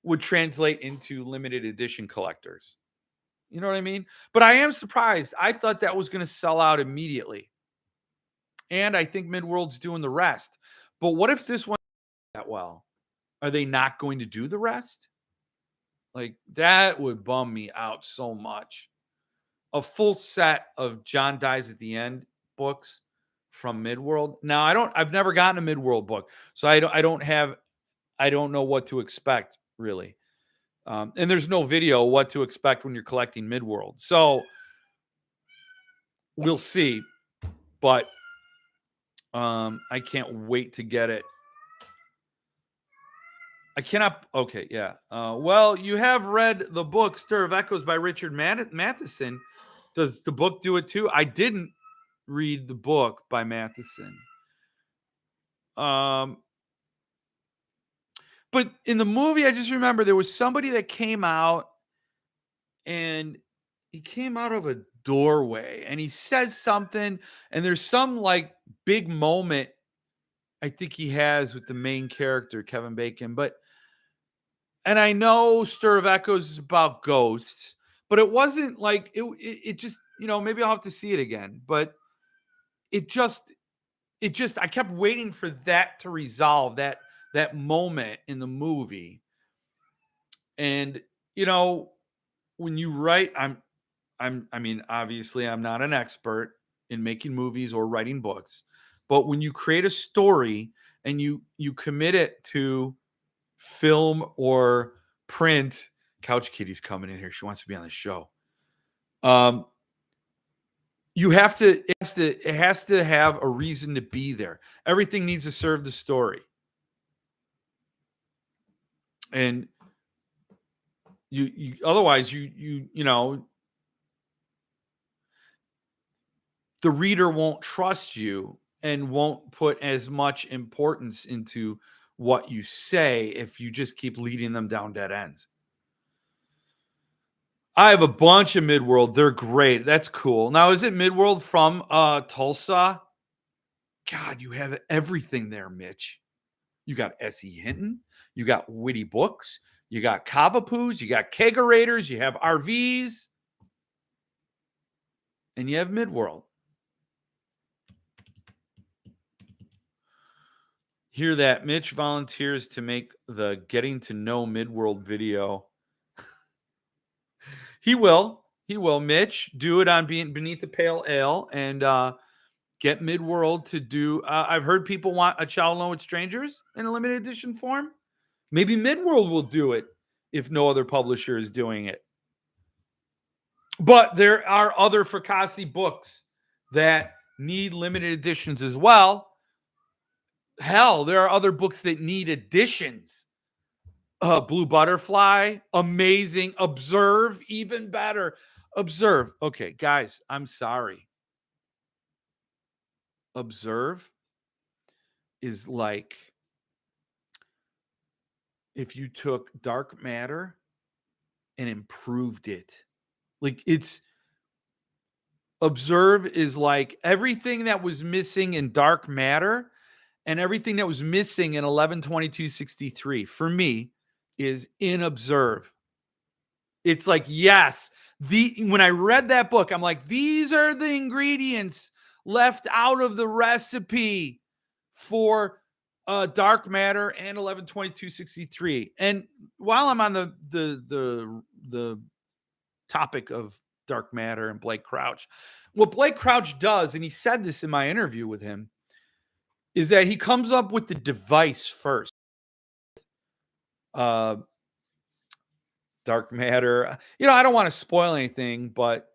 Would translate into limited edition collectors. You know what I mean? But I am surprised. I thought that was going to sell out immediately. And I think Midworld's doing the rest. But what if this one that well? Are they not going to do the rest? Like, that would bum me out so much. A full set of John Dies at the End books from Midworld. Now, I've never gotten a Midworld book. So I don't know what to expect really. And there's no video what to expect when you're collecting Midworld. So we'll see. But I can't wait to get it. I cannot. Okay, yeah. Well, you have read the book Stir of Echoes by Richard Matheson. Does the book do it too? I didn't read the book by Matheson. But in the movie, I just remember there was somebody that came out and he came out of a doorway and he says something, and there's some like big moment I think he has with the main character, Kevin Bacon. And I know Stir of Echoes is about ghosts, but it wasn't like it just, maybe I'll have to see it again. But it just I kept waiting for that to resolve that moment in the movie. And when you write, I mean, obviously I'm not an expert in making movies or writing books, but when you create a story and you commit it to film or print, Couch Kitty's coming in here. She wants to be on the show. You have to it has to have a reason to be there. Everything needs to serve the story. And you otherwise you know, the reader won't trust you and won't put as much importance into what you say if you just keep leading them down dead ends. I have a bunch of Midworld. They're great. That's cool. Now, is it Midworld from Tulsa? God, you have everything there, Mitch. You got S.E. Hinton. You got witty books. You got Cavapoos. You got Kegerators. You have RVs. And you have Midworld. Hear that? Mitch volunteers to make the getting to know Midworld video. He will. He will. Mitch, do it on being beneath the pale ale and get Midworld to do. I've heard people want a Chow Alone with Strangers in a limited edition form. Maybe Midworld will do it if no other publisher is doing it. But there are other Fracassi books that need limited editions as well. Hell, there are other books that need editions. Blue Butterfly, amazing. Observe, even better. Observe. Okay, guys, I'm sorry. Observe is like if you took dark matter and improved it. Like it's Observe is like everything that was missing in dark matter and everything that was missing in 11/22/63 for me is in Observe. It's like, yes, when I read that book, I'm like, these are the ingredients left out of the recipe for dark matter and 11/22/63. And while I'm on the topic of dark matter and Blake Crouch, what Blake Crouch does, and he said this in my interview with him, is that he comes up with the device first. Uh, dark matter. You know, I don't want to spoil anything, but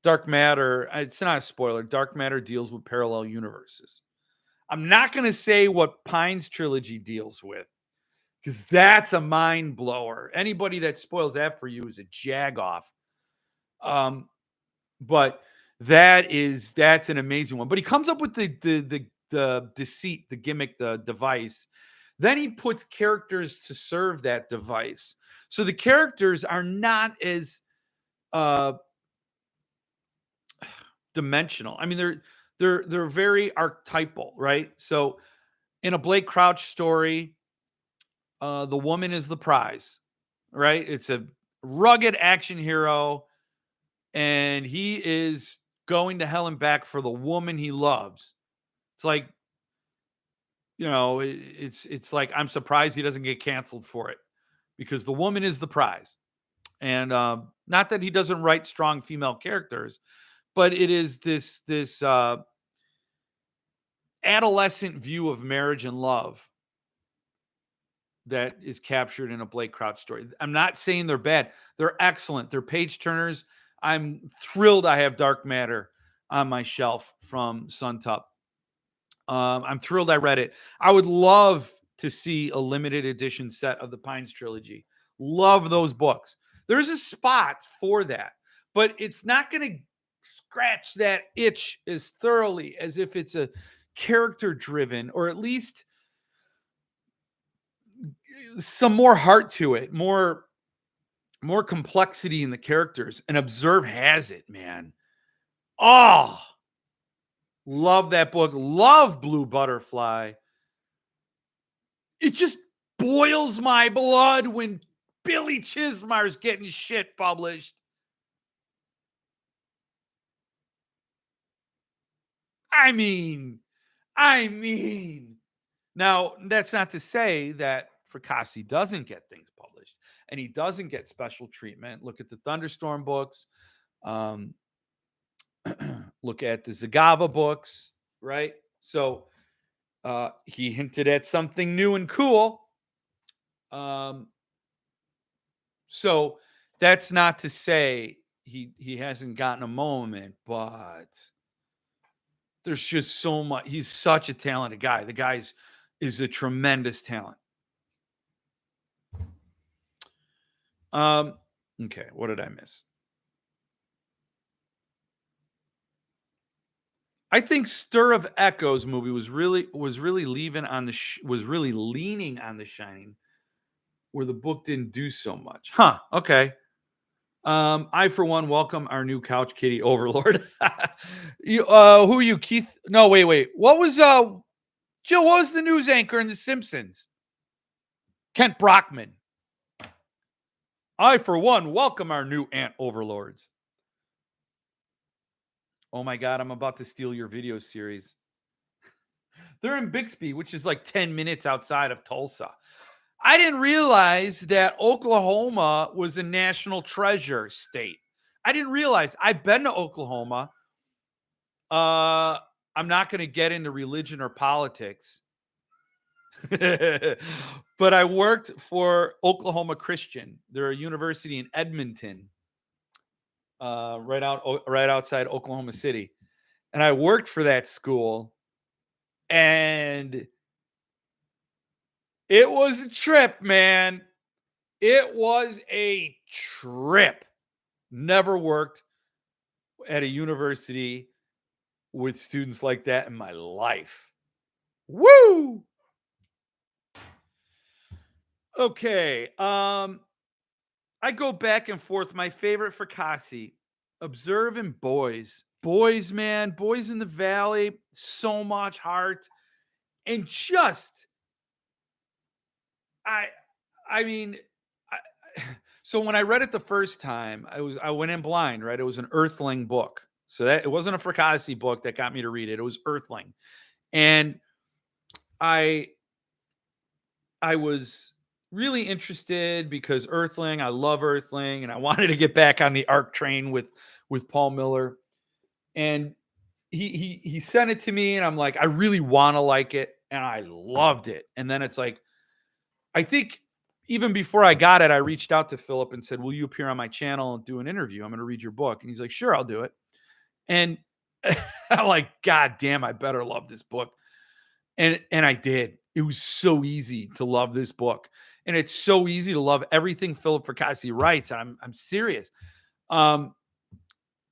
dark matter, it's not a spoiler. Dark matter deals with parallel universes. I'm not going to say what Pine's trilogy deals with because that's a mind blower. Anybody that spoils that for you is a jagoff. But that's an amazing one. But he comes up with the deceit, the gimmick, the device. Then he puts characters to serve that device. So the characters are not as dimensional. I mean, they're very archetypal, right? So in a Blake Crouch story, the woman is the prize, right? It's a rugged action hero, and he is going to hell and back for the woman he loves. It's like, you know, it's like I'm surprised he doesn't get canceled for it because the woman is the prize. And not that he doesn't write strong female characters, but it is this adolescent view of marriage and love that is captured in a Blake Crouch story. I'm not saying they're bad. They're excellent. They're page turners. I'm thrilled I have Dark Matter on my shelf from Suntup. I'm thrilled I read it. I would love to see a limited edition set of the Pines trilogy. Love those books. There's a spot for that, but it's not going to scratch that itch as thoroughly as if it's a character driven, or at least some more heart to it, more complexity in the characters. And Observe has it, man. Oh, love that book. Love Blue Butterfly. It just boils my blood when Billy Chismar's getting shit published. I mean, now that's not to say that Fracassi doesn't get things published and he doesn't get special treatment. Look at the Thunderstorm books. Look at the Zagava books, right? So he hinted at something new and cool. So that's not to say he hasn't gotten a moment, but there's just so much. He's such a talented guy. The guy's is a tremendous talent. Um, okay, what did I miss? I think Stir of Echoes movie was really leaning on The Shining, where the book didn't do so much. Huh? Okay. I for one welcome our new couch kitty overlord. Who are you, Keith? No, wait. What was Jill? What was the news anchor in The Simpsons? Kent Brockman. I for one welcome our new ant overlords. Oh my god, I'm about to steal your video series. They're in Bixby, which is like 10 minutes outside of Tulsa. I didn't realize that Oklahoma was a national treasure state. I didn't realize. I've been to Oklahoma. I'm not going to get into religion or politics, but I worked for Oklahoma Christian. They're a university in Edmonton, right outside Oklahoma City, and I worked for that school, and it was a trip, man. It was a trip. Never worked at a university with students like that in my life. Woo! Okay. I go back and forth. My favorite for Kasi, Observe and Boys. Boys, man, Boys in the Valley, so much heart. And just I I mean, so when I read it the first time, I went in blind, right? It was an Earthling book. So that it wasn't a Fracassi book that got me to read it. It was Earthling. And I I was really interested because Earthling, I love Earthling, and I wanted to get back on the ARC train with Paul Miller. And he sent it to me, and I'm like, I really want to like it, and I loved it. And then it's like, I think even before I got it, I reached out to Philip and said, "Will you appear on my channel and do an interview? I'm going to read your book." And he's like, "Sure, I'll do it." And I'm like, God damn, I better love this book. And I did. It was so easy to love this book. And it's so easy to love everything Philip Fracassi writes. I'm serious. Um,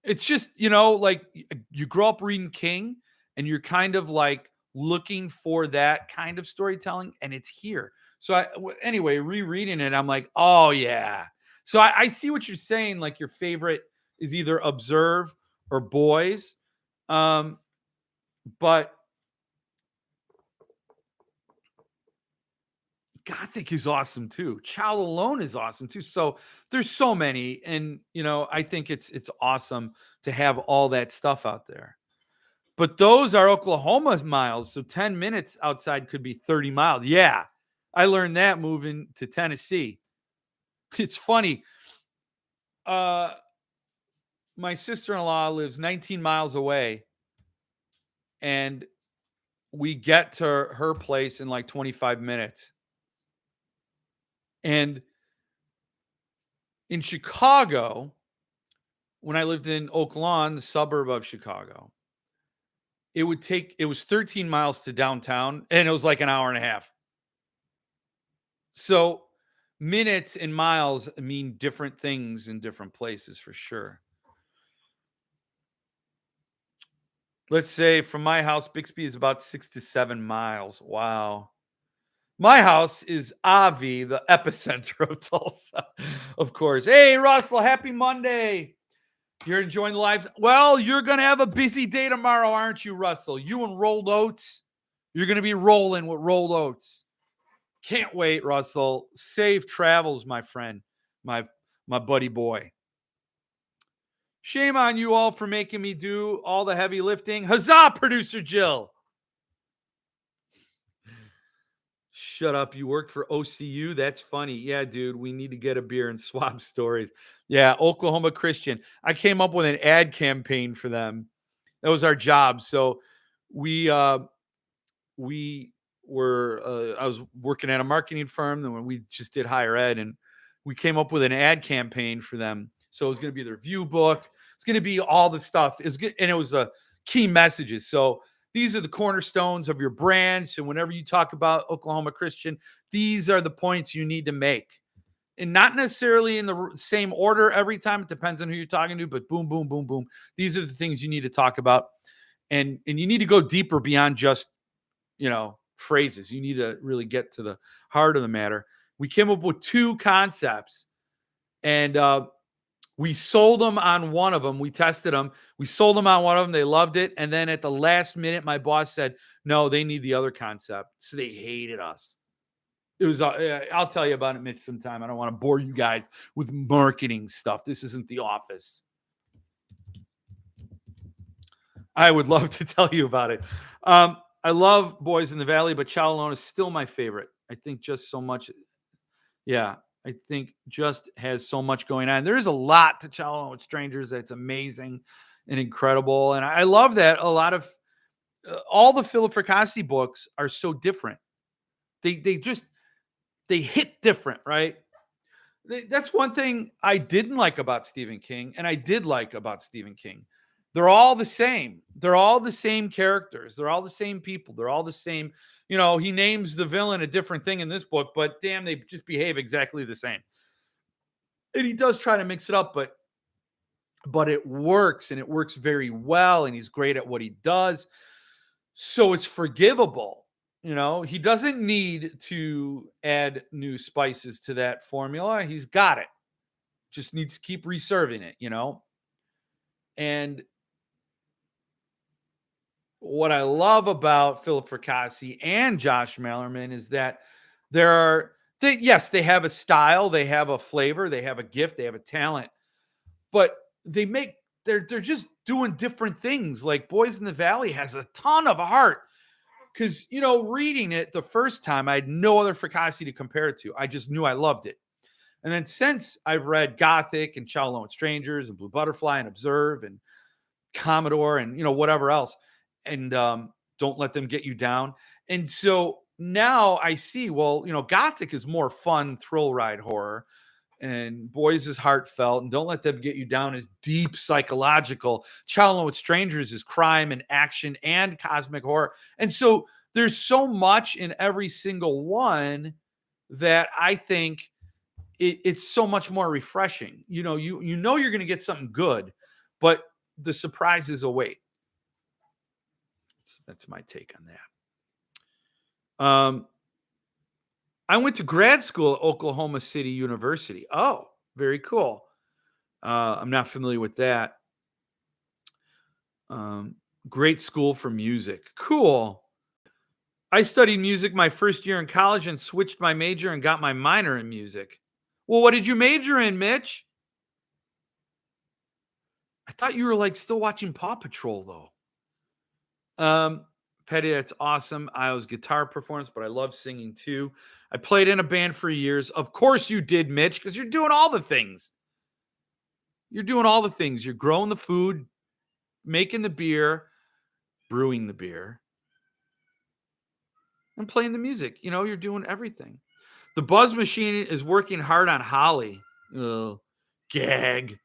it's just, like you grow up reading King and you're kind of like looking for that kind of storytelling, and it's here. So anyway, rereading it, I'm like, oh yeah. So I see what you're saying. Like your favorite is either Observe or Boys. Um, but Gothic is awesome too. Child Alone is awesome too. So there's so many, and I think it's awesome to have all that stuff out there. But those are Oklahoma miles, so 10 minutes outside could be 30 miles. Yeah, I learned that moving to Tennessee. It's funny. Uh, my sister-in-law lives 19 miles away, and we get to her place in like 25 minutes. And in Chicago, when I lived in Oak Lawn, the suburb of Chicago, it was 13 miles to downtown, and it was like an hour and a half. So minutes and miles mean different things in different places for sure. Let's say from my house, Bixby is about 6 to 7 miles. Wow. My house is Avi, the epicenter of Tulsa, of course. Hey, Russell, happy Monday. You're enjoying the lives. Well, you're going to have a busy day tomorrow, aren't you, Russell? You and rolled oats. You're going to be rolling with rolled oats. Can't wait, Russell. Safe travels, my friend, my buddy boy. Shame on you all for making me do all the heavy lifting. Huzzah, producer Jill. Shut up. You worked for OCU? That's funny. Yeah, dude, we need to get a beer and swap stories. Yeah, Oklahoma Christian. I came up with an ad campaign for them. That was our job. So we were I was working at a marketing firm, and we just did higher ed, and we came up with an ad campaign for them. So it's going to be the review book. It's going to be all the stuff. It's good, and it was key messages. So these are the cornerstones of your brand. So whenever you talk about Oklahoma Christian, these are the points you need to make. And not necessarily in the same order every time. It depends on who you're talking to, but boom, boom, boom, boom. These are the things you need to talk about. And you need to go deeper beyond just, phrases. You need to really get to the heart of the matter. We came up with 2 concepts, and we sold them on one of them. We tested them. We sold them on one of them. They loved it. And then at the last minute, my boss said, no, they need the other concept. So they hated us. It was, I'll tell you about it, Mitch, sometime. I don't want to bore you guys with marketing stuff. This isn't the office. I would love to tell you about it. I love Boys in the Valley, but Chow Alone is still my favorite. I think just so much. Yeah, I think just has so much going on. There is a lot to Chow Alone with Strangers that's amazing and incredible. And I love that a lot of all the Philip Fracassi books are so different. They hit different, right? That's one thing I didn't like about Stephen King, and I did like about Stephen King. They're all the same. They're all the same characters. They're all the same people. They're all the same. He names the villain a different thing in this book, but damn, they just behave exactly the same. And he does try to mix it up, but it works, and it works very well, and he's great at what he does. So it's forgivable. He doesn't need to add new spices to that formula. He's got it. Just needs to keep reserving it, And what I love about Philip Fracassi and Josh Malerman is that yes, they have a style, they have a flavor, they have a gift, they have a talent, but they're just doing different things. Like Boys in the Valley has a ton of heart. Because, reading it the first time, I had no other Fracassi to compare it to. I just knew I loved it. And then since I've read Gothic and Chow Alone with Strangers and Blue Butterfly and Observe and Commodore and, whatever else, and Don't Let Them Get You Down. And so now I see, well, Gothic is more fun thrill ride horror, and Boys is heartfelt, and Don't Let Them Get You Down is deep psychological. Chow Alone with Strangers is crime and action and cosmic horror. And so there's so much in every single one that I think it's so much more refreshing. You know you're going to get something good, but the surprises await. That's my take on that. I went to grad school at Oklahoma City University. Oh, very cool. I'm not familiar with that. Great school for music. Cool. I studied music my first year in college and switched my major and got my minor in music. Well, what did you major in, Mitch? I thought you were still watching Paw Patrol, though. Petty, that's awesome. I was guitar performance, but I love singing too. I played in a band for years. Of course you did, Mitch, because you're doing all the things. You're doing all the things. You're growing the food, making the beer, brewing the beer, and playing the music. You're doing everything. The Buzz Machine is working hard on Holly. Ugh. Gag.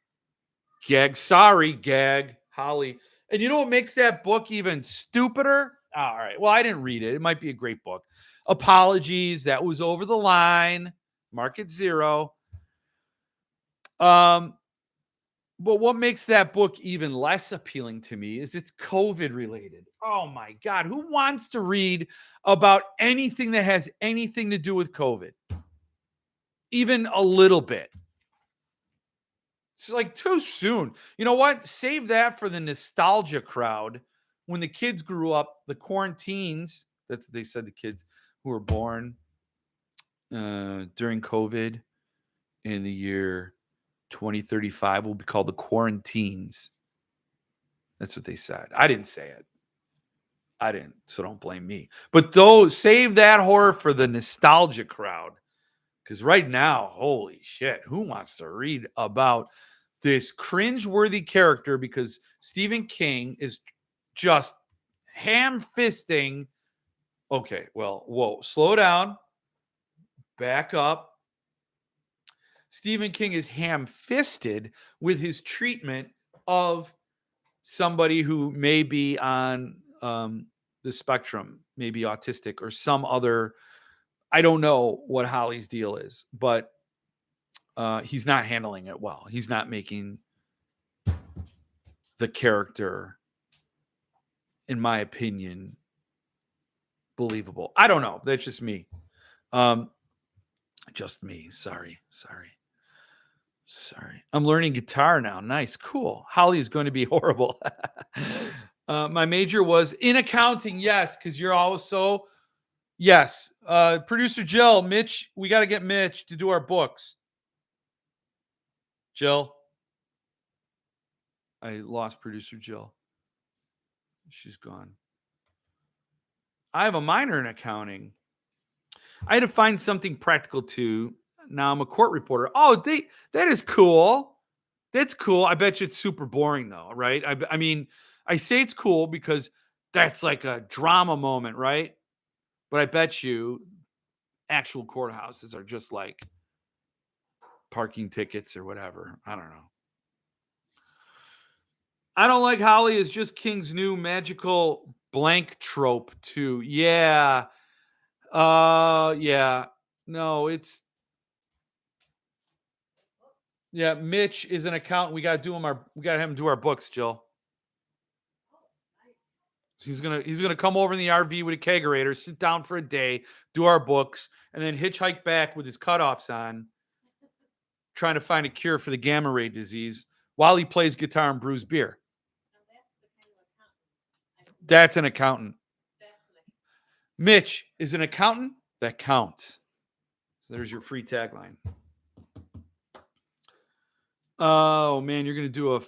Sorry, gag. Holly. And you know what makes that book even stupider? All right. Well, I didn't read it. It might be a great book. Apologies. That was over the line. Market 0. But what makes that book even less appealing to me is it's COVID related. Oh my God. Who wants to read about anything that has anything to do with COVID? Even a little bit. It's too soon. You know what? Save that for the nostalgia crowd. When the kids grew up, the quarantines, that's they said the kids who were born during COVID in the year 2035 will be called the quarantines. That's what they said. I didn't say it. I didn't, so don't blame me. But save that horror for the nostalgia crowd. Because right now, holy shit, who wants to read about this cringe-worthy character? Because Stephen King is just ham-fisting. Okay, well, whoa, slow down. Back up. Stephen King is ham-fisted with his treatment of somebody who may be on the spectrum, maybe autistic or some other. I don't know what Holly's deal is, but he's not handling it well. He's not making the character, in my opinion, believable. I don't know. That's just me. Just me. Sorry. I'm learning guitar now. Nice. Cool. Holly is going to be horrible. My major was in accounting. Yes, because you're always so. Yes. Producer Jill, Mitch, we got to get Mitch to do our books. Jill. I lost producer Jill. She's gone. I have a minor in accounting. I had to find something practical too. Now I'm a court reporter. Oh, that is cool. That's cool. I bet you it's super boring though, right? I mean, I say it's cool because that's like a drama moment, right? But I bet you actual courthouses are just like parking tickets or whatever. I don't know. I don't like Holly is just King's new magical blank trope too. Yeah. Yeah. No, it's yeah, Mitch is an accountant. We gotta have him do our books, Jill. So he's gonna come over in the RV with a kegerator, sit down for a day, do our books, and then hitchhike back with his cutoffs on, trying to find a cure for the gamma ray disease while he plays guitar and brews beer. That's an accountant. Mitch is an accountant that counts. So there's your free tagline. Oh man, you're gonna do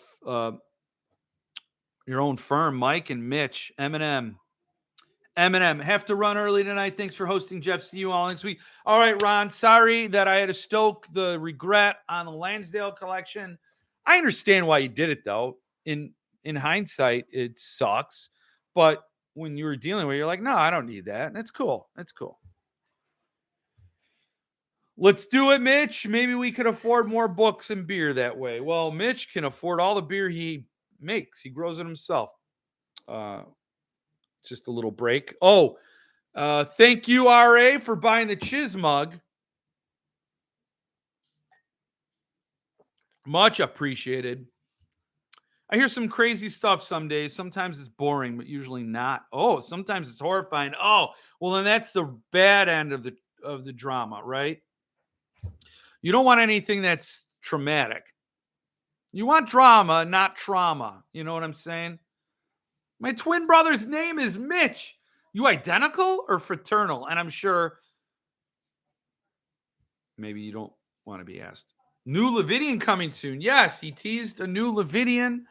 your own firm, Mike and Mitch, Eminem. Have to run early tonight. Thanks for hosting, Jeff. See you all next week. All right, Ron. Sorry that I had to stoke the regret on the Lansdale collection. I understand why you did it, though. In hindsight, it sucks. But when you were dealing with it, you're like, no, I don't need that. That's cool. Let's do it, Mitch. Maybe we could afford more books and beer that way. Well, Mitch can afford all the beer he makes. He grows it himself. Just a little break. Oh, thank you, RA, for buying the Chiz mug. Much appreciated. I hear some crazy stuff some days. Sometimes it's boring, but usually not. Oh, sometimes it's horrifying. Oh, well, then that's the bad end of the drama, right? You don't want anything that's traumatic. You want drama, not trauma. You know what I'm saying? My twin brother's name is Mitch. You identical or fraternal? And I'm sure maybe you don't want to be asked. New Levidian coming soon. Yes, he teased a new Levidian.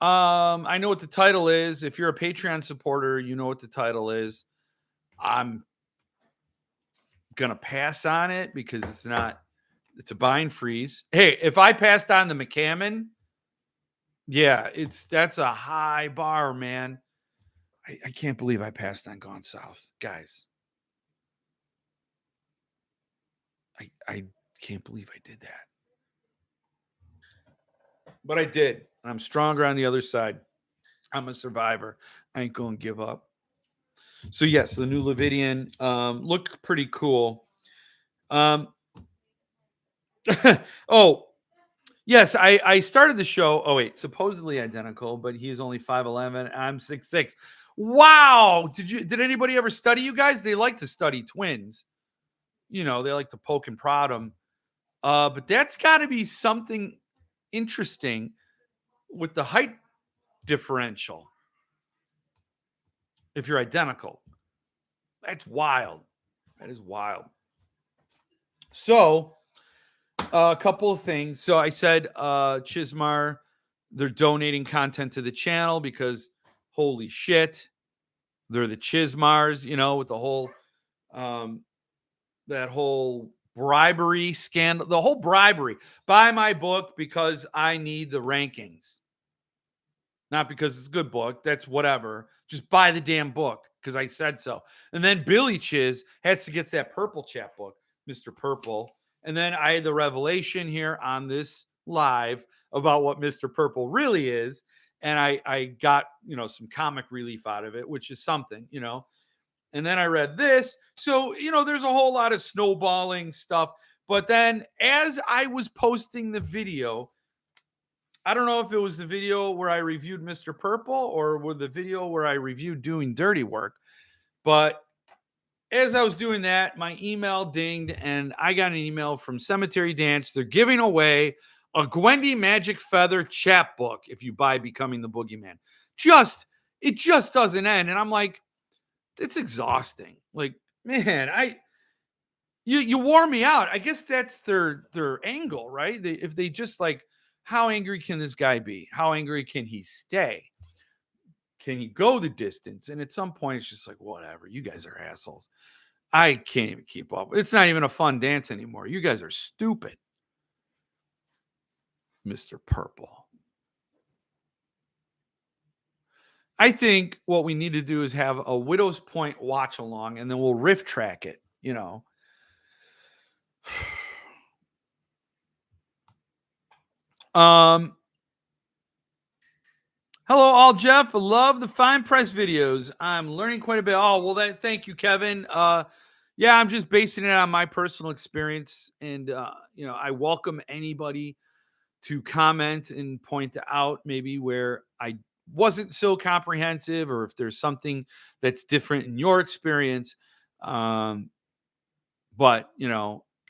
I know what the title is. If you're a Patreon supporter, you know what the title is. I'm gonna pass on it because it's a bind freeze. Hey, if I passed on the McCammon, yeah, that's a high bar, man. I can't believe I passed on Gone South, guys. I can't believe I did that. But I did. I'm stronger on the other side. I'm a survivor. I ain't going to give up. So, yes, the new Levidian looked pretty cool. Oh, yes, I started the show. Oh, wait, supposedly identical, but he's only 5'11". I'm 6'6". Wow. Did anybody ever study you guys? They like to study twins. You know, they like to poke and prod them. But that's got to be something interesting with the height differential. If you're identical, that's wild. That is wild. So, a couple of things. So I said, Chismar, they're donating content to the channel because holy shit, they're the Chismars, you know, with the whole, that whole bribery scandal, the whole bribery. Buy my book because I need the rankings. Not because it's a good book. That's whatever. Just buy the damn book because I said so. And then Billy Chiz has to get that Purple Chat book, Mr. Purple. And then I had the revelation here on this live about what Mr. Purple really is. And I got, some comic relief out of it, which is something. And then I read this. So, there's a whole lot of snowballing stuff. But then as I was posting the video, I don't know if it was the video where I reviewed Mr. Purple or with the video where I reviewed Doing Dirty Work. But as I was doing that, my email dinged and I got an email from Cemetery Dance. They're giving away a Gwendy Magic Feather chapbook if you buy Becoming the Boogeyman. It just doesn't end. And I'm like, it's exhausting. Like, man, you wore me out. I guess that's their angle, right? If they just like, how angry can this guy be? How angry can he stay? Can he go the distance? And at some point, it's just like, whatever. You guys are assholes. I can't even keep up. It's not even a fun dance anymore. You guys are stupid. Mr. Purple. I think what we need to do is have a Widow's Point watch along and then we'll riff track it. Hello, all Jeff. Love the fine press videos. I'm learning quite a bit. Oh, well, thank you, Kevin. Yeah, I'm just basing it on my personal experience. And, I welcome anybody to comment and point out maybe where I wasn't so comprehensive or if there's something that's different in your experience. But,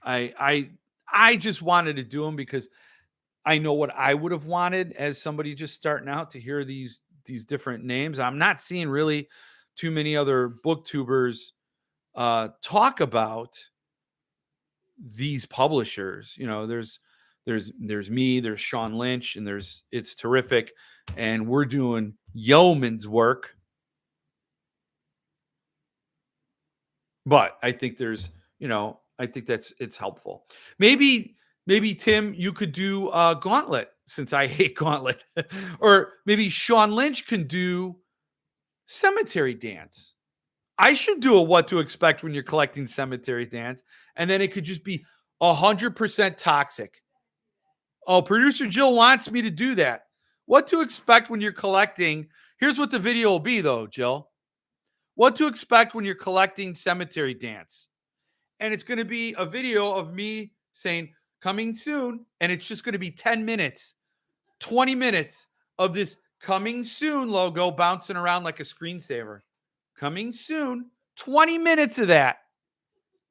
I just wanted to do them because I know what I would have wanted as somebody just starting out to hear these different names. I'm not seeing really too many other booktubers talk about these publishers. There's me, there's Sean Lynch, and it's terrific, and we're doing yeoman's work. But I think it's helpful. Maybe Tim, you could do Gauntlet since I hate Gauntlet, or maybe Sean Lynch can do Cemetery Dance. I should do a What to Expect When You're Collecting Cemetery Dance, and then it could just be 100% toxic. Oh, producer Jill wants me to do that. What to expect when you're collecting. Here's what the video will be, though, Jill. What to expect when you're collecting Cemetery Dance. And it's going to be a video of me saying, coming soon. And it's just going to be 10 minutes, 20 minutes of this coming soon logo bouncing around like a screensaver. Coming soon. 20 minutes of that.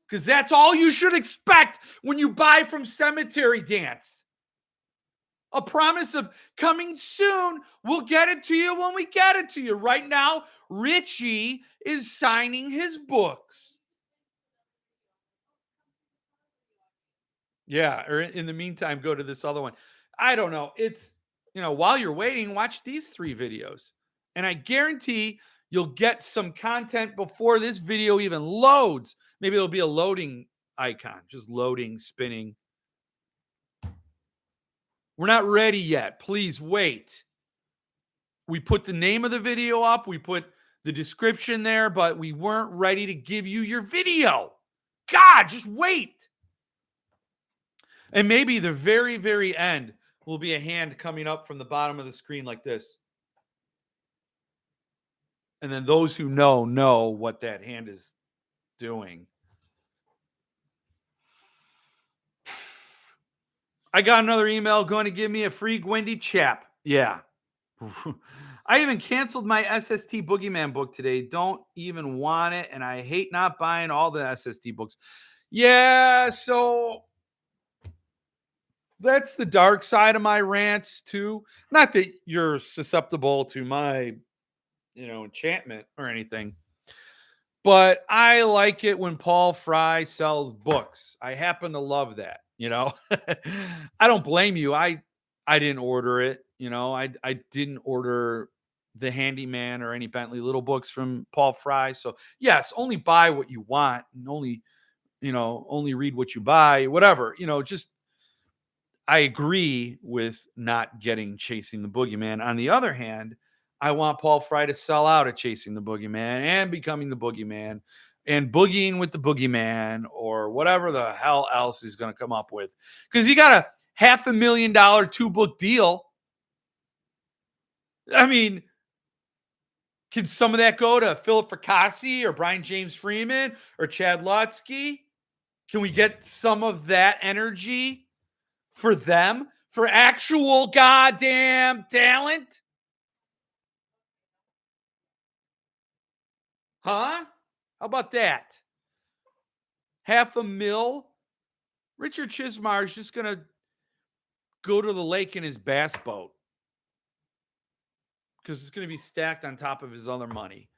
Because that's all you should expect when you buy from Cemetery Dance. A promise of coming soon. We'll get it to you when we get it to you. Right now, Richie is signing his books. Yeah, or in the meantime, go to this other one. I don't know. It's, while you're waiting, watch these 3 videos. And I guarantee you'll get some content before this video even loads. Maybe it'll be a loading icon, just loading, spinning. We're not ready yet. Please wait. We put the name of the video up. We put the description there, but we weren't ready to give you your video. God, just wait. And maybe the very, very end will be a hand coming up from the bottom of the screen like this. And then those who know what that hand is doing. I got another email going to give me a free Gwendy chap. Yeah. I even canceled my SST Boogeyman book today. Don't even want it. And I hate not buying all the SST books. Yeah. So that's the dark side of my rants too. Not that you're susceptible to my, enchantment or anything. But I like it when Paul Fry sells books. I happen to love that, I don't blame you. I didn't order it, I didn't order the Handyman or any Bentley Little books from Paul Fry. So yes, only buy what you want and only read what you buy, whatever, just I agree with not getting Chasing the Boogeyman. On the other hand, I want Paul Fry to sell out at Chasing the Boogeyman and Becoming the Boogeyman. and boogieing with the boogeyman or whatever the hell else he's going to come up with. Because you got a $500,000 2-book deal. I mean, can some of that go to Philip Fracassi or Brian James Freeman or Chad Lutsky? Can we get some of that energy for them, for actual goddamn talent? Huh? How about that? $500,000. Richard Chismar is just going to go to the lake in his bass boat because it's going to be stacked on top of his other money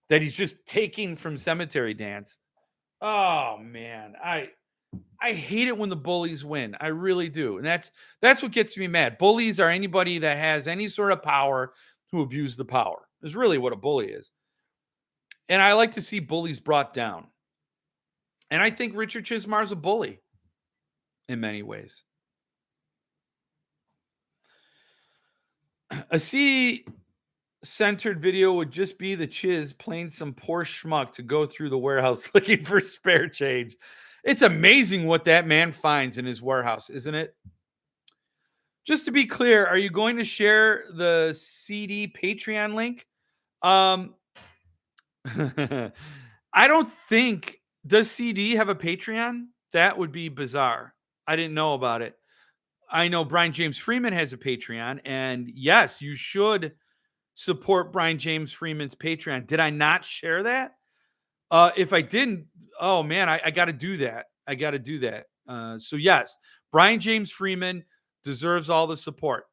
that he's just taking from cemetery dance. Oh man, I hate it when the bullies win. I really do. And that's what gets me mad. Bullies are anybody that has any sort of power who abuse the power. Is really what a bully is. And I like to see bullies brought down. And I think Richard Chismar is a bully in many ways. A C-centered video would just be the Chiz playing some poor schmuck to go through the warehouse looking for spare change. It's amazing what that man finds in his warehouse, isn't it? Just to be clear, are you going to share the CD Patreon link? I don't think, does CD have a Patreon? That would be bizarre. I didn't know about it. I know Brian James Freeman has a Patreon, and yes, you should support Brian James Freeman's Patreon. Did I not share that? If I didn't, oh man, I got to do that. I got to do that. So yes, Brian James Freeman deserves all the support.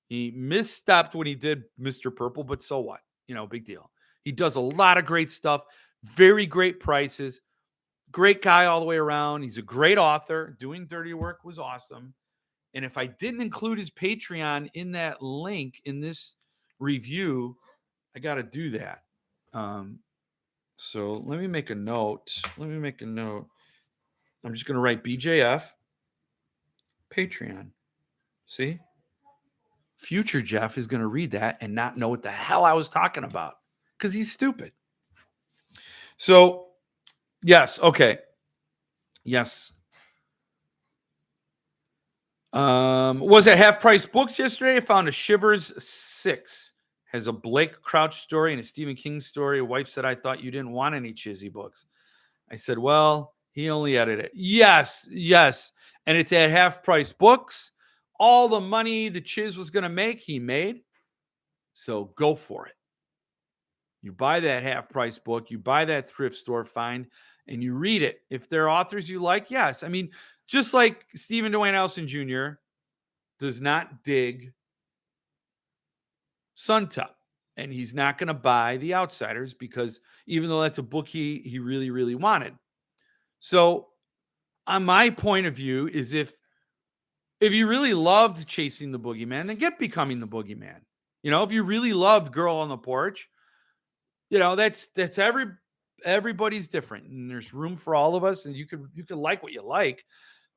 He misstepped when he did Mr. Purple, but so what? Big deal. He does a lot of great stuff, very great prices, great guy all the way around. He's a great author. Doing Dirty Work was awesome. And if I didn't include his Patreon in that link in this review, I got to do that. So let me make a note. I'm just going to write BJF Patreon. See? Future Jeff is going to read that and not know what the hell I was talking about because he's stupid. So, yes. Okay. Yes. Was at Half Price Books yesterday. I found a Shivers 6. Has a Blake Crouch story and a Stephen King story. A wife said, I thought you didn't want any Chizzy books. I said, well, he only edited it. Yes. And it's at Half Price Books. All the money the Chiz was going to make, he made. So go for it. You buy that Half Price book, you buy that thrift store find, and you read it. If they're authors you like, yes. I mean, just like Stephen Dwayne Elson Jr. does not dig Suntup, and he's not going to buy The Outsiders because even though that's a book he really, really wanted. So on my point of view is if you really loved Chasing the Boogeyman, then get Becoming the Boogeyman. If you really loved Girl on the Porch, that's everybody's different, and there's room for all of us, and you could like what you like,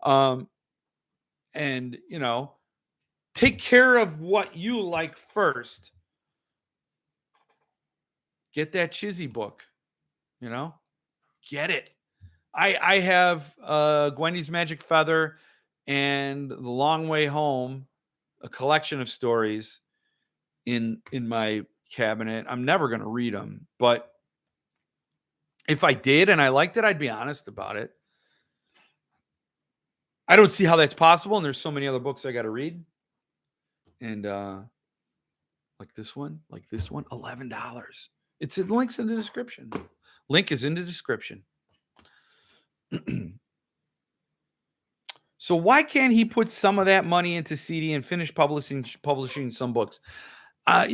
and take care of what you like first. Get that Chizzy book, get it. I have Gwendy's Magic Feather and The Long Way Home, a collection of stories in my cabinet. I'm never going to read them, but if I did and I liked it, I'd be honest about it. I don't see how that's possible, and there's so many other books I got to read. And like this one, $11. The link's in the description. Link is in the description. So why can't he put some of that money into CD and finish publishing some books? I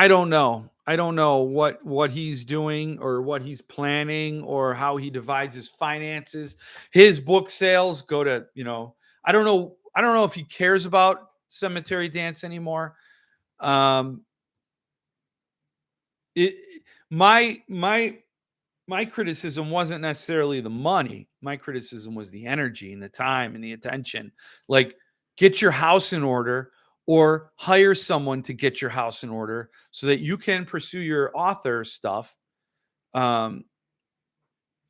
don't know. I don't know what he's doing or what he's planning or how he divides his finances. His book sales go to, I don't know if he cares about Cemetery Dance anymore. My criticism wasn't necessarily the money. My criticism was the energy and the time and the attention. Like, get your house in order, or hire someone to get your house in order so that you can pursue your author stuff. Um,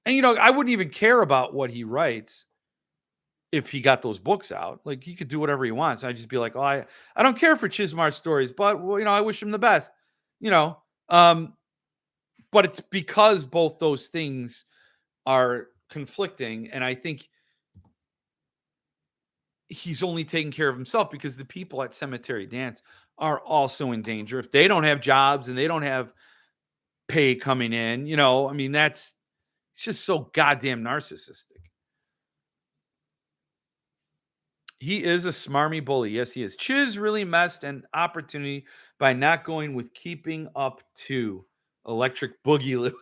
and I wouldn't even care about what he writes if he got those books out. Like he could do whatever he wants. I'd just be like, oh, I don't care for Chismar's stories, but well, I wish him the best. You know, um, but it's because both those things are conflicting, and I think he's only taking care of himself because the people at Cemetery Dance are also in danger if they don't have jobs and they don't have pay coming in. I mean, it's just so goddamn narcissistic. He is a smarmy bully. Yes, he is. Chiz really messed an opportunity by not going with keeping up to Electric Boogaloo.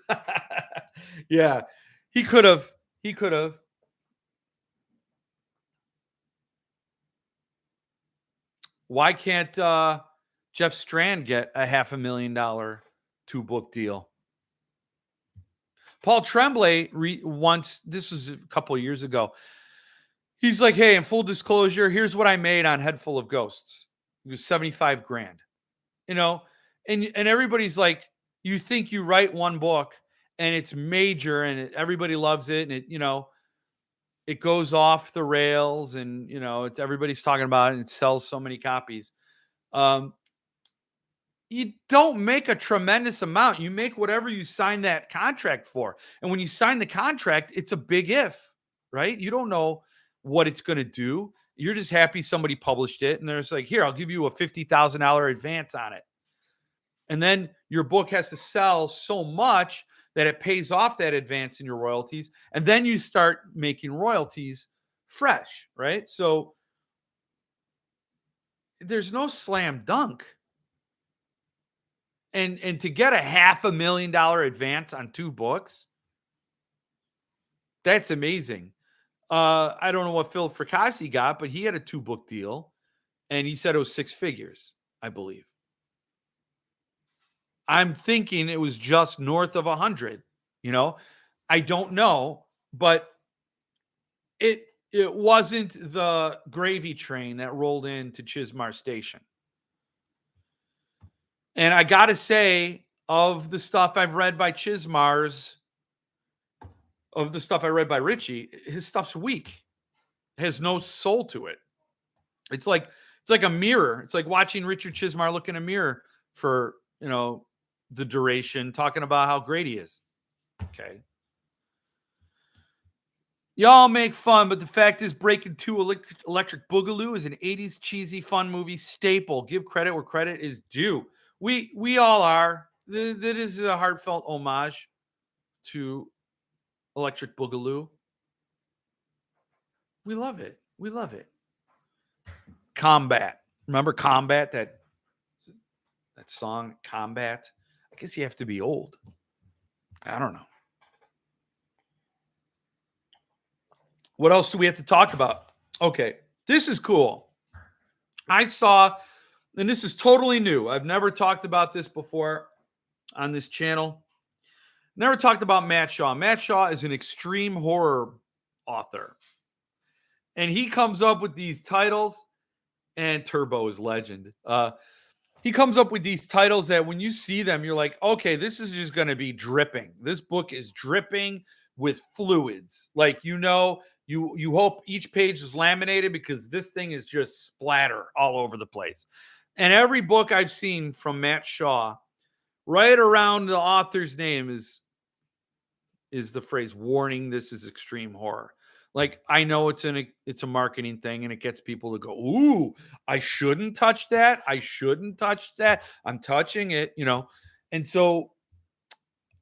Yeah, he could have. He could have. Why can't Jeff Strand get a $500,000 two-book deal? Paul Tremblay once, this was a couple of years ago, he's like, hey, in full disclosure, here's what I made on Head Full of Ghosts. It was 75 grand. And everybody's like, you think you write one book and it's major and everybody loves it, and it goes off the rails, and everybody's talking about it and it sells so many copies. You don't make a tremendous amount. You make whatever you sign that contract for. And when you sign the contract, it's a big if, right? You don't know what it's going to do. You're just happy somebody published it and there's like, here, I'll give you a $50,000 advance on it. And then your book has to sell so much that it pays off that advance in your royalties. And then you start making royalties fresh, right? So there's no slam dunk. And to get a $500,000 advance on 2 books, that's amazing. I don't know what Phil Fracassi got, but he had a 2-book deal, and he said it was 6 figures, I believe. I'm thinking it was just north of 100. I don't know, but it wasn't the gravy train that rolled into Chismar Station. And I gotta say, of the stuff I've read by Chismar's, of the stuff I read by Richie, his stuff's weak. It has no soul to it. It's like a mirror. It's like watching Richard Chismar look in a mirror for, the duration, talking about how great he is. Okay. Y'all make fun, but the fact is Breaking 2 Electric Boogaloo is an 80s cheesy fun movie staple. Give credit where credit is due. We all are. That is a heartfelt homage to Electric Boogaloo. We love it. We love it. Combat. Remember Combat? That song, Combat? I guess you have to be old. I don't know. What else do we have to talk about? Okay, this is cool. I saw, and this is totally new. I've never talked about this before on this channel. Never talked about Matt Shaw. Matt Shaw is an extreme horror author. And he comes up with these titles, and Turbo is legend. He comes up with these titles that when you see them, you're like, okay, this is just going to be dripping. This book is dripping with fluids. Like, you hope each page is laminated because this thing is just splatter all over the place. And every book I've seen from Matt Shaw, right around the author's name is the phrase, warning, this is extreme horror. Like, I know it's a marketing thing and it gets people to go, ooh, I shouldn't touch that. I shouldn't touch that. I'm touching it, And so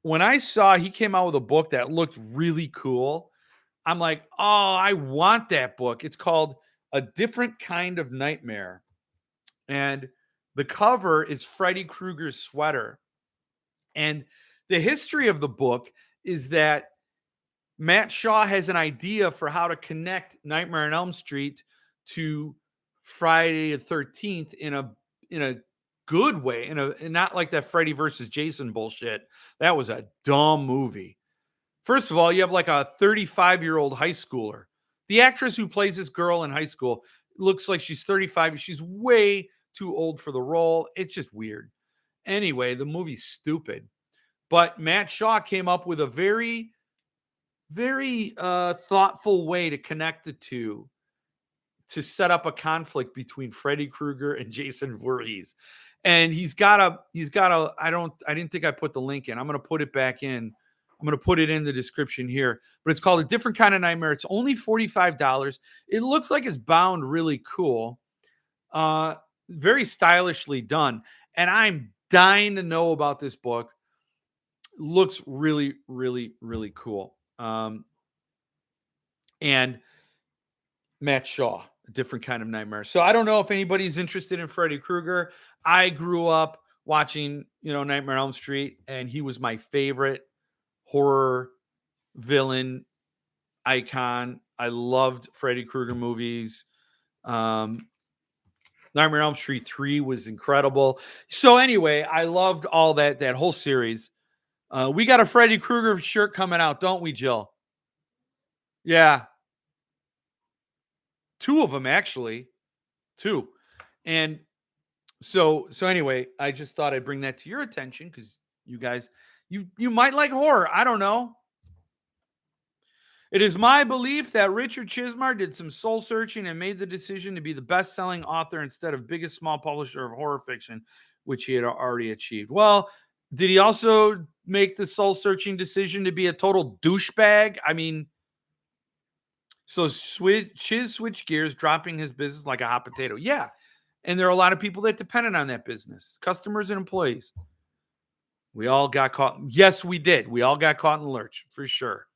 when I saw he came out with a book that looked really cool, I'm like, oh, I want that book. It's called A Different Kind of Nightmare. And the cover is Freddy Krueger's sweater. And the history of the book is that Matt Shaw has an idea for how to connect Nightmare on Elm Street to Friday the 13th in a good way, and not like that Freddy versus Jason bullshit. That was a dumb movie. First of all, you have like a 35-year-old high schooler. The actress who plays this girl in high school looks like she's 35. She's way too old for the role. It's just weird. Anyway, the movie's stupid. But Matt Shaw came up with a very, very thoughtful way to connect the two to set up a conflict between Freddy Krueger and Jason Voorhees. And I didn't think I put the link in. I'm going to put it back in. I'm going to put it in the description here, but it's called A Different Kind of Nightmare. It's only $45. It looks like it's bound really cool. Very stylishly done. And I'm dying to know about this book. Looks really, really, really cool. And Matt Shaw, A Different Kind of Nightmare. So I don't know if anybody's interested in Freddy Krueger. I grew up watching, Nightmare on Elm Street, and he was my favorite horror villain icon. I loved Freddy Krueger movies. Nightmare on Elm Street 3 was incredible. So anyway, I loved all that whole series. We got a Freddy Krueger shirt coming out, don't we, Jill? Yeah. 2 of them, actually. 2. And so anyway, I just thought I'd bring that to your attention because you guys, you might like horror. I don't know. It is my belief that Richard Chizmar did some soul searching and made the decision to be the best-selling author instead of biggest small publisher of horror fiction, which he had already achieved. Well, did he also make the soul searching decision to be a total douchebag? I mean, so Chiz switched gears, dropping his business like a hot potato. Yeah. And there are a lot of people that depended on that business, customers and employees. We all got caught. Yes, we did. We all got caught in the lurch, for sure.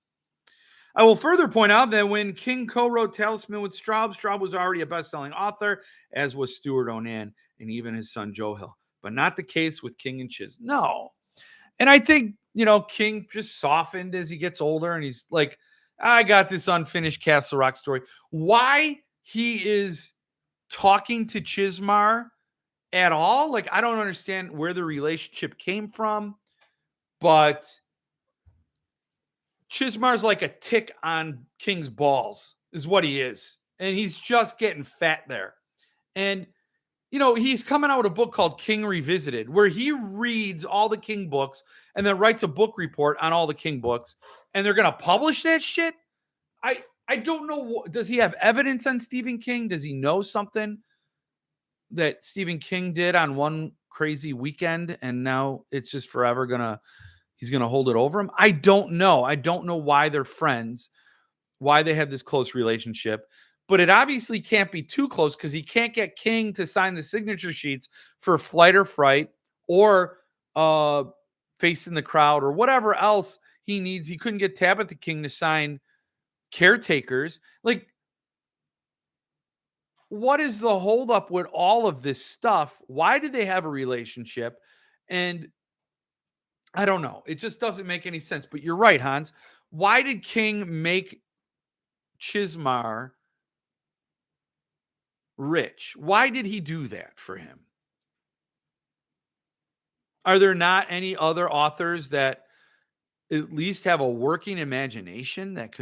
I will further point out that when King co-wrote Talisman with Straub was already a best-selling author, as was Stuart Onan and even his son Joe Hill. But not the case with King and Chiz. No. And I think, King just softened as he gets older, and he's like, I got this unfinished Castle Rock story. Why he is talking to Chizmar at all, like, I don't understand where the relationship came from, but Chizmar's like a tick on King's balls is what he is. And he's just getting fat there. And, he's coming out with a book called King Revisited, where he reads all the King books and then writes a book report on all the King books. And they're going to publish that shit. I don't know. Does he have evidence on Stephen King? Does he know something that Stephen King did on one crazy weekend? And now it's just forever he's going to hold it over him. I don't know. I don't know why they're friends, why they have this close relationship, but it obviously can't be too close because he can't get King to sign the signature sheets for Flight or Fright or Face in the Crowd or whatever else he needs. He couldn't get Tabitha King to sign Caretakers. Like, what is the holdup with all of this stuff? Why do they have a relationship? And I don't know. It just doesn't make any sense. But you're right, Hans. Why did King make Chizmar rich? Why did he do that for him? Are there not any other authors that at least have a working imagination that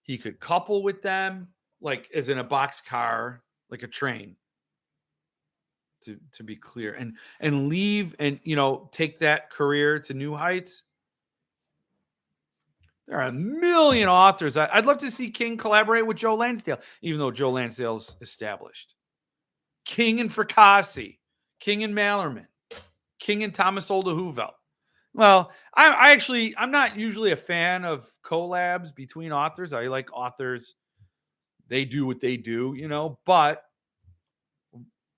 he could couple with them, like as in a boxcar, like a train, to be clear, and leave and take that career to new heights? There are a million authors. I'd love to see King collaborate with Joe Lansdale, even though Joe Lansdale's established. King and Fracassi, King and Mallerman, King and Thomas Oldehuvelt. Well, I'm not usually a fan of collabs between authors. I like authors. They do what they do, but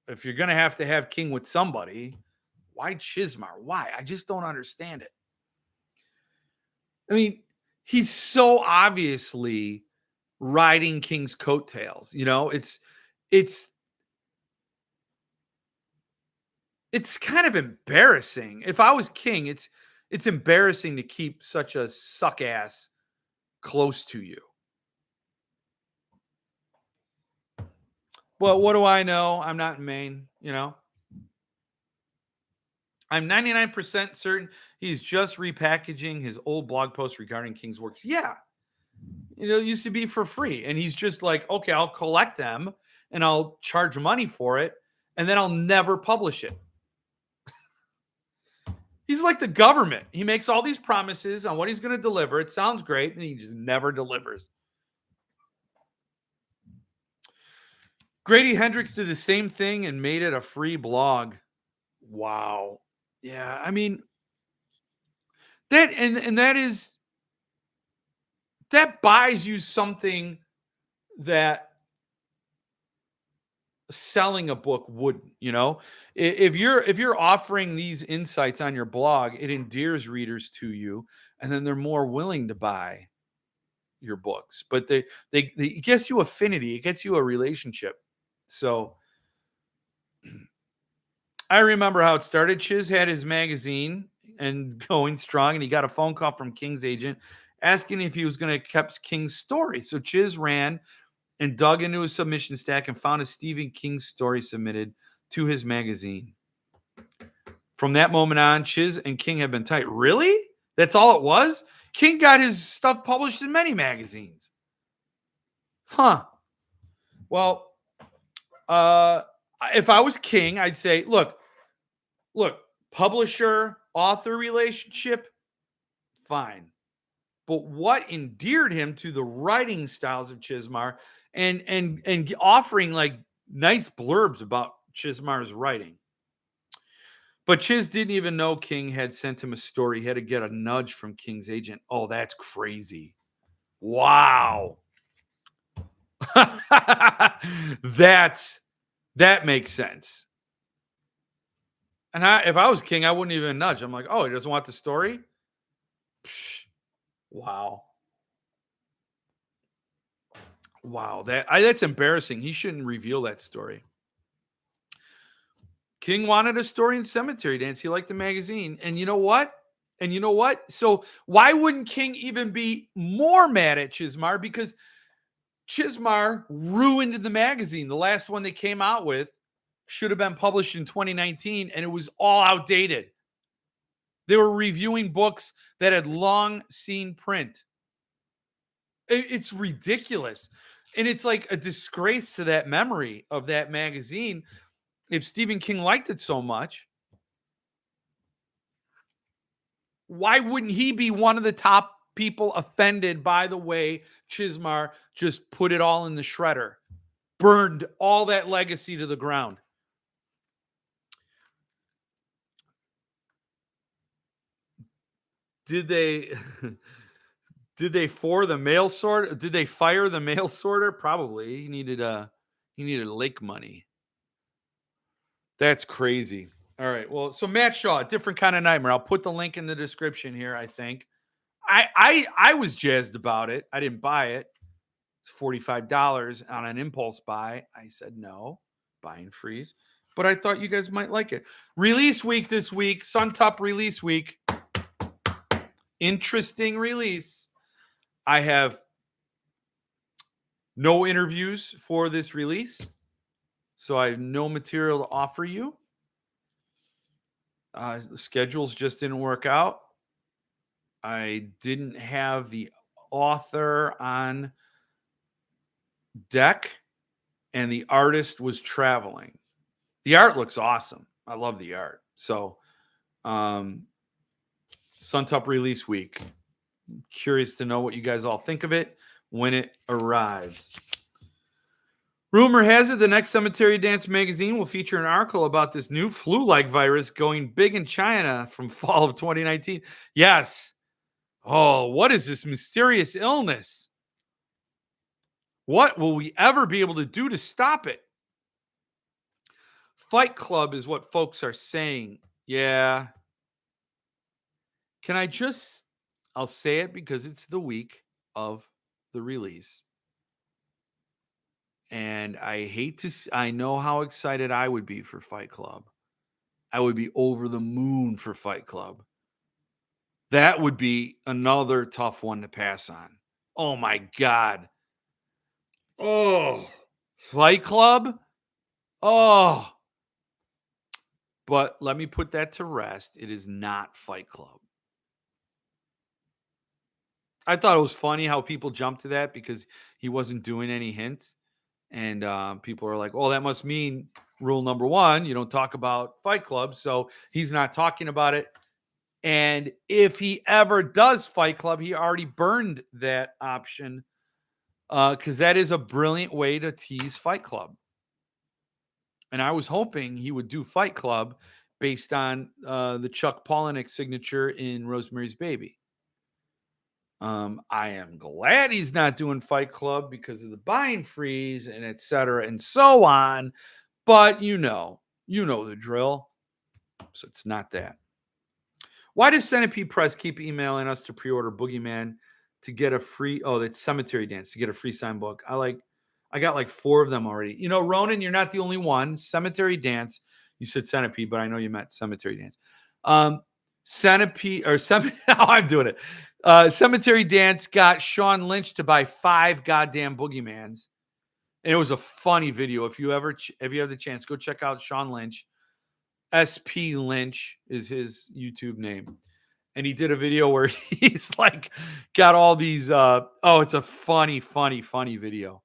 if you're going to have King with somebody, why Chizmar? Why? I just don't understand it. I mean, he's so obviously riding King's coattails. It's kind of embarrassing. If I was King, it's embarrassing to keep such a suck ass close to you. Well, what do I know? I'm not in Maine, I'm 99% certain he's just repackaging his old blog post regarding King's works. Yeah. It used to be for free. And he's just like, okay, I'll collect them and I'll charge money for it. and then I'll never publish it. He's like the government. He makes all these promises on what he's going to deliver. It sounds great, and he just never delivers. Grady Hendrix did the same thing and made it a free blog. Wow. Yeah, I mean that and that buys you something that selling a book wouldn't, if you're offering these insights on your blog, it endears readers to you, and then they're more willing to buy your books. But it gets you affinity, it gets you a relationship. So I remember how it started. Chiz had his magazine and going strong, and he got a phone call from King's agent asking if he was going to keep King's story. So Chiz ran and dug into his submission stack and found a Stephen King story submitted to his magazine. From that moment on, Chiz and King have been tight. Really? That's all it was? King got his stuff published in many magazines. Huh. Well, if I was King, I'd say, look, publisher author relationship, fine. But what endeared him to the writing styles of Chismar and offering like nice blurbs about Chismar's writing. But Chiz didn't even know King had sent him a story. He had to get a nudge from King's agent. Oh, that's crazy. Wow. That makes sense. And if I was King, I wouldn't even nudge. I'm like, oh, he doesn't want the story? Psh, wow. Wow, that's embarrassing. He shouldn't reveal that story. King wanted a story in Cemetery Dance. He liked the magazine. And you know what? So why wouldn't King even be more mad at Chismar? Because Chismar ruined the magazine. The last one they came out with should have been published in 2019, and it was all outdated. They were reviewing books that had long seen print. It's ridiculous. And it's like a disgrace to that memory of that magazine. If Stephen King liked it so much, why wouldn't he be one of the top people offended by the way Chismar just put it all in the shredder, burned all that legacy to the ground? Did they fire the mail sorter? Did they fire the mail sorter? Probably. He needed lake money. That's crazy. All right. Well, so Matt Shaw, a different kind of nightmare. I'll put the link in the description here, I think. I was jazzed about it. I didn't buy it. It's $45 on an impulse buy. I said no, buy and freeze. But I thought you guys might like it. Release week this week, Suntop release week. Interesting release. I have no interviews for this release, so I have no material to offer you. The schedules just didn't work out. I didn't have the author on deck, and the artist was traveling. The art looks awesome. I love the art. So, Suntop release week. Curious to know what you guys all think of it when it arrives. Rumor has it the next Cemetery Dance magazine will feature an article about this new flu-like virus going big in China from fall of 2019. Yes. Oh, what is this mysterious illness? What will we ever be able to do to stop it? Fight Club is what folks are saying. Yeah. I'll say it because it's the week of the release. And I know how excited I would be for Fight Club. I would be over the moon for Fight Club. That would be another tough one to pass on. Oh my God. Oh, Fight Club? Oh. But let me put that to rest. It is not Fight Club. I thought it was funny how people jumped to that because he wasn't doing any hints. And people are like, oh, that must mean Rule number one, you don't talk about Fight Club. So he's not talking about it. And if he ever does Fight Club, he already burned that option because that is a brilliant way to tease Fight Club. And I was hoping he would do Fight Club based on the Chuck Palahniuk signature in Rosemary's Baby. I am glad he's not doing Fight Club because of the buying freeze and et cetera and so on. But you know the drill. So it's not that. Why does Centipede Press keep emailing us to pre-order Boogeyman to get a free? Oh, that's Cemetery Dance to get a free signed book. I got like 4 of them already. You know, Ronan, you're not the only one. Cemetery Dance. You said Centipede, but I know you meant Cemetery Dance. Centipede or how I'm doing it. Cemetery Dance got Sean Lynch to buy 5 goddamn Boogeymans. And it was a funny video. If you have the chance, go check out Sean Lynch. SP Lynch is his YouTube name. And he did a video where he's like got all these it's a funny video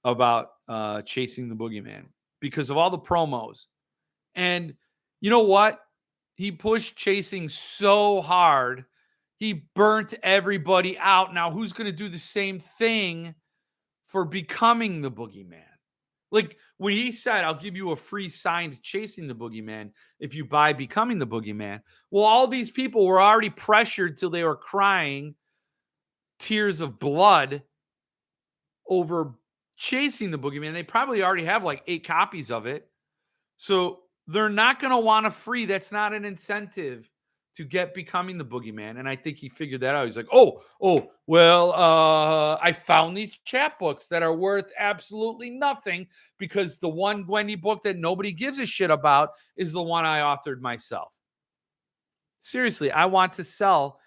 about chasing the Boogeyman because of all the promos. And you know what? He pushed chasing so hard, he burnt everybody out. Now, who's going to do the same thing for becoming the Boogeyman? Like when he said, I'll give you a free signed chasing the Boogeyman if you buy becoming the Boogeyman. Well, all these people were already pressured till they were crying tears of blood over chasing the Boogeyman. They probably already have like 8 copies of it. So they're not going to want a free. That's not an incentive to get becoming the Boogeyman. And I think he figured that out. He's like, I found these chapbooks that are worth absolutely nothing because the one Gwendy book that nobody gives a shit about is the one I authored myself. Seriously, I want to sell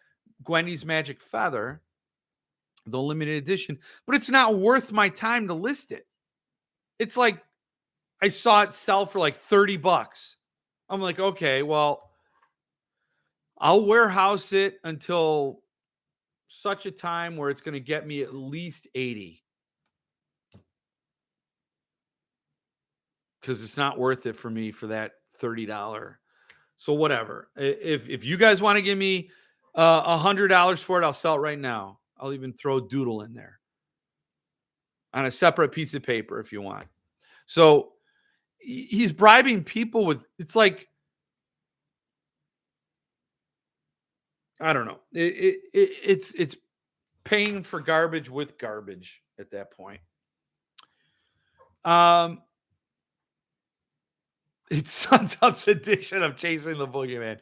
Gwendy's Magic Feather, the limited edition, but it's not worth my time to list it. It's like I saw it sell for like $30. I'm like, okay, well, I'll warehouse it until such a time where it's going to get me at least 80. Because it's not worth it for me for that $30. So whatever. If you guys want to give me $100 for it, I'll sell it right now. I'll even throw Doodle in there on a separate piece of paper if you want. So he's bribing people with, it's like, I don't know. It's paying for garbage with garbage at that point. It's Suntup's edition of Chasing the Boogeyman.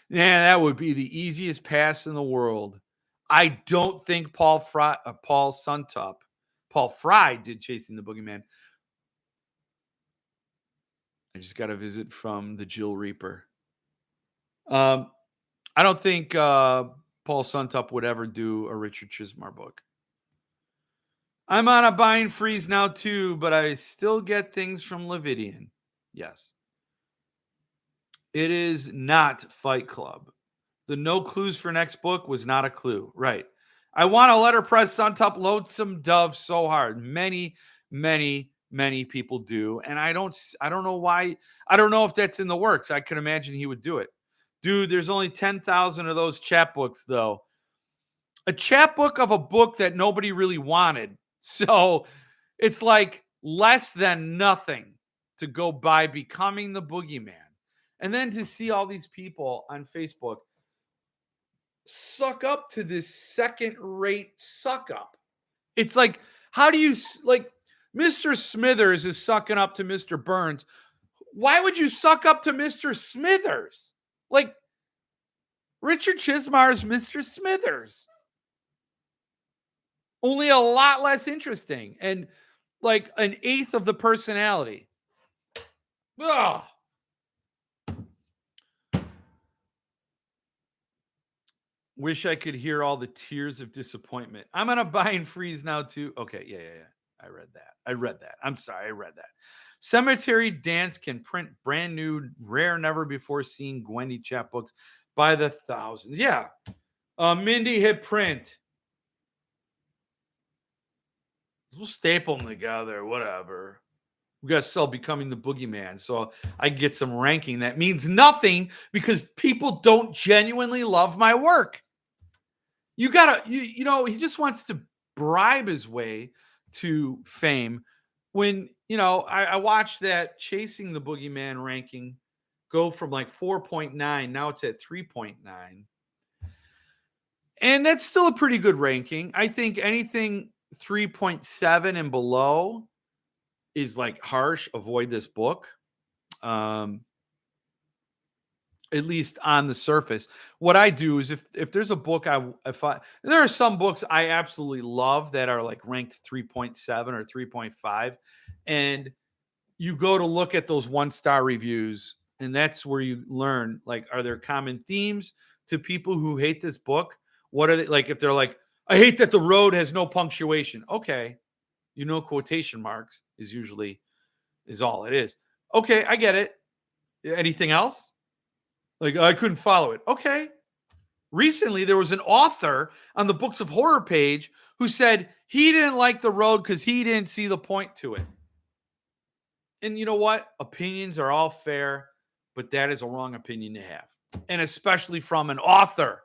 Yeah, that would be the easiest pass in the world. I don't think Paul Fry did Chasing the Boogeyman. I just got a visit from the Jill Reaper. I don't think Paul Suntup would ever do a Richard Chismar book. I'm on a buying freeze now too, but I still get things from Levidian. Yes. It is not Fight Club. The no clues for next book was not a clue. Right. I want to letterpress Suntup Lonesome Dove so hard. Many people do. And I don't know why. I don't know if that's in the works. I could imagine he would do it. Dude, there's only 10,000 of those chapbooks, though. A chapbook of a book that nobody really wanted. So it's like less than nothing to go by becoming the Boogeyman. And then to see all these people on Facebook suck up to this second-rate suck up. It's like, how do you, like, Mr. Smithers is sucking up to Mr. Burns. Why would you suck up to Mr. Smithers? Like, Richard Chismar's Mr. Smithers. Only a lot less interesting and like an eighth of the personality. Ugh. Wish I could hear all the tears of disappointment. I'm on a buying freeze now too. Okay, yeah. I read that. I'm sorry, I read that. Cemetery Dance can print brand new, rare, never before seen Gwendy chapbooks by the thousands. Yeah. Mindy hit print. We'll staple them together, whatever. We got to sell Becoming the Boogeyman. So I get some ranking. That means nothing because people don't genuinely love my work. You know, he just wants to bribe his way to fame. When, I watched that Chasing the Boogeyman ranking go from like 4.9. Now it's at 3.9. And that's still a pretty good ranking. I think anything 3.7 and below is like harsh. Avoid this book. At least on the surface. What I do is if there's a book there are some books I absolutely love that are like ranked 3.7 or 3.5, and you go to look at those 1-star reviews, and that's where you learn, like, are there common themes to people who hate this book? What are they like? If they're like, I hate that the road has no punctuation. Okay, quotation marks is all it is. Okay, I get it. Anything else? Like, I couldn't follow it. Okay. Recently, there was an author on the Books of Horror page who said he didn't like the road because he didn't see the point to it. And you know what? Opinions are all fair, but that is a wrong opinion to have. And especially from an author.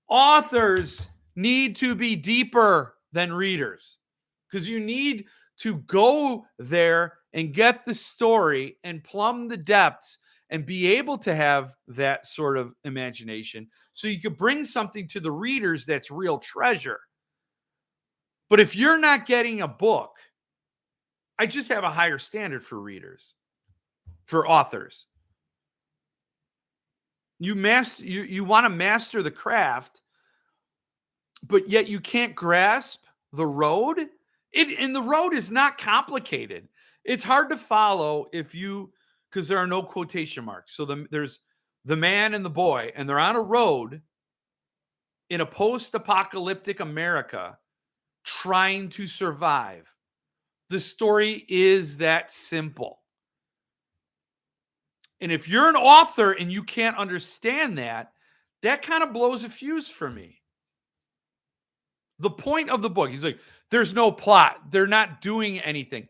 Authors need to be deeper than readers because you need to go there and get the story and plumb the depths and be able to have that sort of imagination so you could bring something to the readers that's real treasure. But if you're not getting a book, I just have a higher standard for readers, for authors. You want to master the craft, but yet you can't grasp the road. And the road is not complicated. It's hard to follow because there are no quotation marks. So there's the man and the boy, and they're on a road in a post-apocalyptic America trying to survive. The story is that simple. And if you're an author and you can't understand that kind of blows a fuse for me. The point of the book, he's like, there's no plot. They're not doing anything.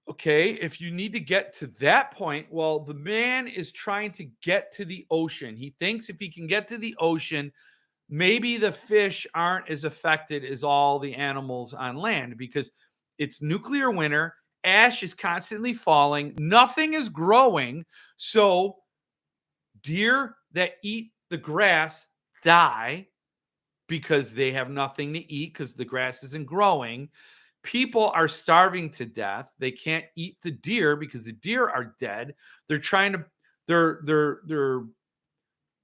Okay, if you need to get to that point, well, the man is trying to get to the ocean. He thinks if he can get to the ocean, maybe the fish aren't as affected as all the animals on land because it's nuclear winter. Ash is constantly falling. Nothing is growing. So deer that eat the grass die because they have nothing to eat because the grass isn't growing. People are starving to death. They can't eat the deer because the deer are dead. They're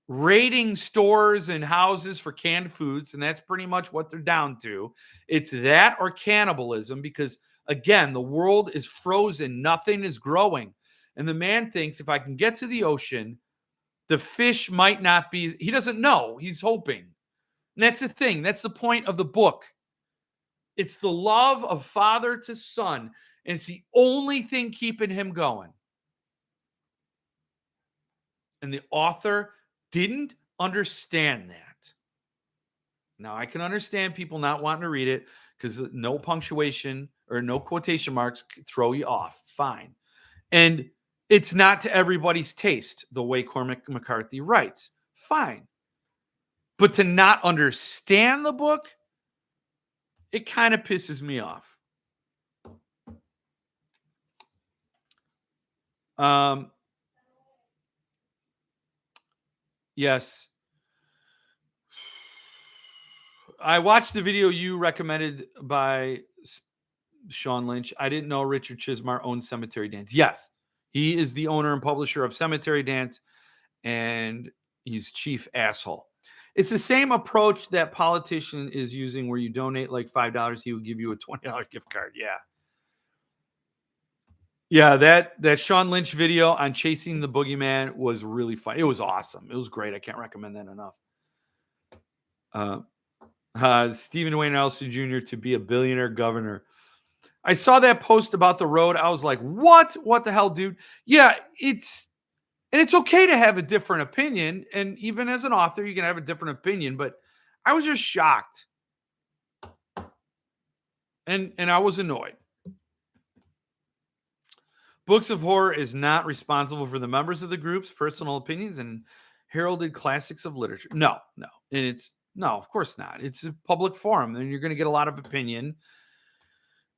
raiding stores and houses for canned foods, and that's pretty much what they're down to. It's that or cannibalism because, again, the world is frozen. Nothing is growing. And the man thinks if I can get to the ocean, the fish might not be. He doesn't know. He's hoping. And that's the thing. That's the point of the book. It's the love of father to son. And it's the only thing keeping him going. And the author didn't understand that. Now, I can understand people not wanting to read it because no punctuation or no quotation marks throw you off. Fine. And it's not to everybody's taste, the way Cormac McCarthy writes. Fine. But to not understand the book, it kind of pisses me off. Yes. I watched the video you recommended by Sean Lynch. I didn't know Richard Chismar owned Cemetery Dance. Yes, he is the owner and publisher of Cemetery Dance, and he's chief asshole. It's the same approach that politician is using where you donate like $5, he will give you a $20 gift card. Yeah. Yeah, that Sean Lynch video on Chasing the Boogeyman was really fun. It was awesome. It was great. I can't recommend that enough. Stephen Wayne Nelson Jr. to be a billionaire governor. I saw that post about the road. I was like, what? What the hell, dude? Yeah, it's okay to have a different opinion. And even as an author, you can have a different opinion. But I was just shocked. And I was annoyed. Books of Horror is not responsible for the members of the group's personal opinions and heralded classics of literature. No, no. And it's no, of course not. It's a public forum, and you're going to get a lot of opinion.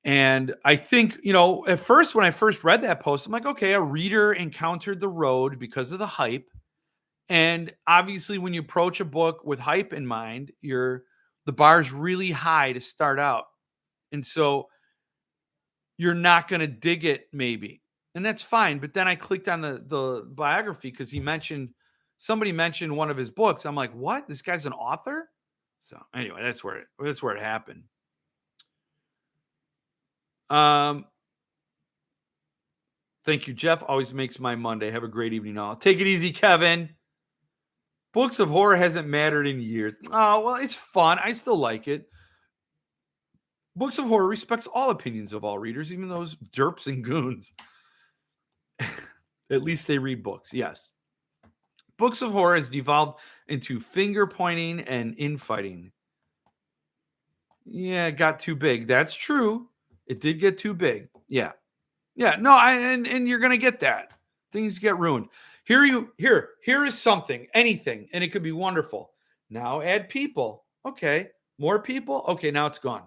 And I think, at first, when I first read that post, I'm like, okay, a reader encountered the road because of the hype. And obviously, when you approach a book with hype in mind, the bar's really high to start out. And so you're not going to dig it, maybe. And that's fine. But then I clicked on the biography because somebody mentioned one of his books. I'm like, what? This guy's an author? So anyway, that's where it happened. Thank you, Jeff. Always makes my Monday. Have a great evening, all. Take it easy, Kevin. Books of Horror hasn't mattered in years. Oh, well, it's fun. I still like it. Books of Horror respects all opinions of all readers, even those derps and goons. At least they read books, yes. Books of Horror has devolved into finger pointing and infighting. Yeah, it got too big. That's true. It did get too big. Yeah. Yeah, no, and you're gonna get that. Things get ruined. Here is something, anything, and it could be wonderful. Now add people. Okay. More people. Okay, now it's gone.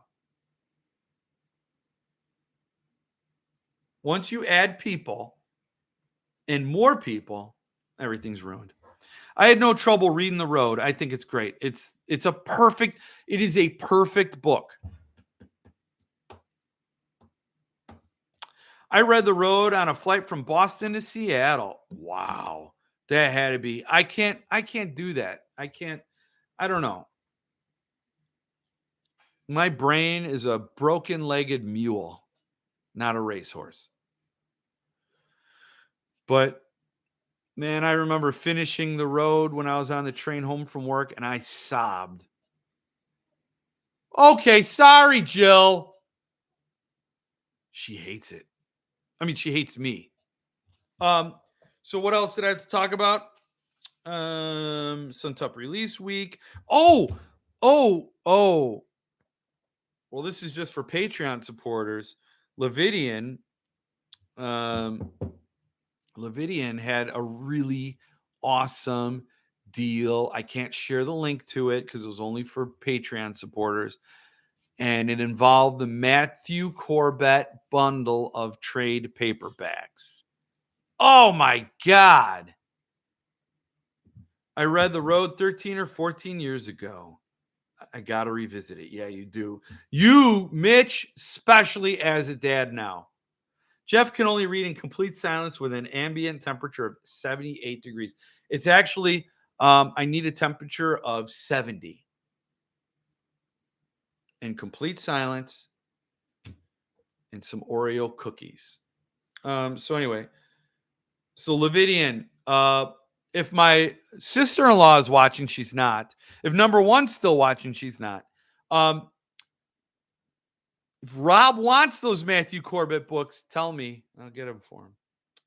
Once you add people and more people, everything's ruined. I had no trouble reading The Road. I think it's great. It is a perfect book. I read The Road on a flight from Boston to Seattle. Wow. That had to be. I can't do that. I don't know. My brain is a broken-legged mule, not a racehorse. But man, I remember finishing The Road when I was on the train home from work and I sobbed. Okay, sorry, Jill. She hates it. I mean, she hates me. So what else did I have to talk about? Suntop release week. Oh. Well, this is just for Patreon supporters. Levidian had a really awesome deal. I can't share the link to it because it was only for Patreon supporters. And it involved the Matthew Corbett bundle of trade paperbacks. Oh my God. I read The Road 13 or 14 years ago. I got to revisit it. Yeah, you do. You, Mitch, especially as a dad now. Jeff can only read in complete silence with an ambient temperature of 78 degrees. It's actually, I need a temperature of 70. In complete silence and some Oreo cookies. So anyway, so Levidian, if my sister-in-law is watching, she's not. If number one's still watching, she's not. If Rob wants those Matthew Corbett books, tell me. I'll get them for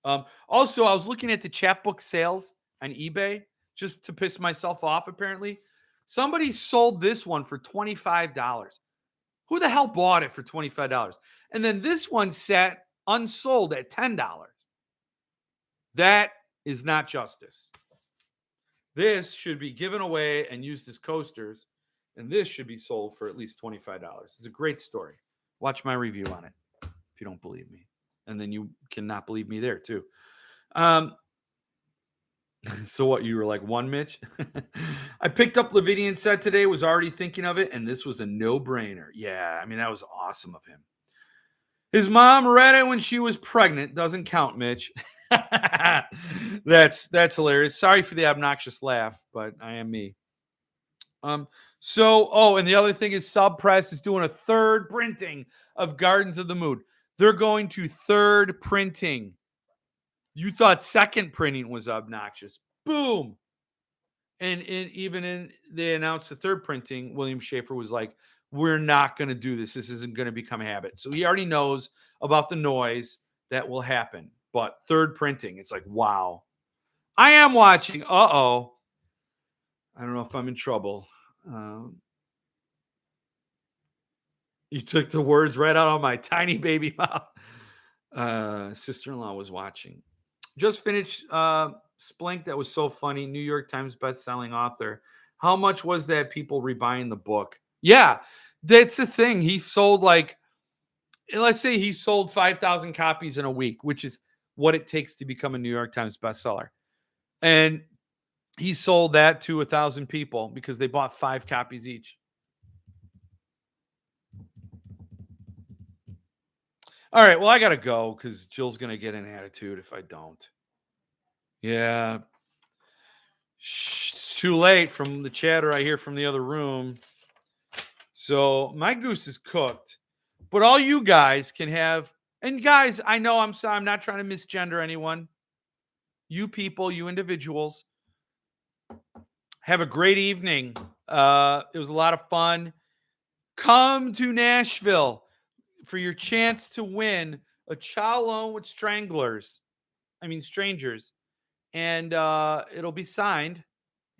him. Also, I was looking at the chapbook sales on eBay just to piss myself off, apparently. Somebody sold this one for $25. Who the hell bought it for $25? And then this one sat unsold at $10. That is not justice. This should be given away and used as coasters, and this should be sold for at least $25. It's a great story. Watch my review on it if you don't believe me. And then you cannot believe me there too. So what, you were like one, Mitch? I picked up Levidian set today, was already thinking of it, and this was a no-brainer. Yeah, I mean, that was awesome of him. His mom read it when she was pregnant. Doesn't count, Mitch. That's hilarious. Sorry for the obnoxious laugh, but I am me. And the other thing is Sub Press is doing a third printing of Gardens of the Mood. They're going to third printing. You thought second printing was obnoxious. Boom. And they announced the third printing. William Schaefer was like, we're not going to do this. This isn't going to become a habit. So he already knows about the noise that will happen. But third printing, it's like, wow. I am watching. Uh-oh. I don't know if I'm in trouble. You took the words right out of my tiny baby mouth. Sister-in-law was watching. Just finished Splink. That was so funny. New York Times best-selling author. How much was that people rebuying the book? Yeah, that's the thing. He sold like, let's say he sold 5,000 copies in a week, which is what it takes to become a New York Times bestseller. And he sold that to 1,000 people because they bought 5 copies each. All right, well, I got to go because Jill's going to get an attitude if I don't. Yeah. It's too late from the chatter I hear from the other room. So my goose is cooked. But all you guys can have, and guys, I know I'm sorry, I'm not trying to misgender anyone. You people, you individuals, have a great evening. It was a lot of fun. Come to Nashville for your chance to win a chow loan with strangers, and it'll be signed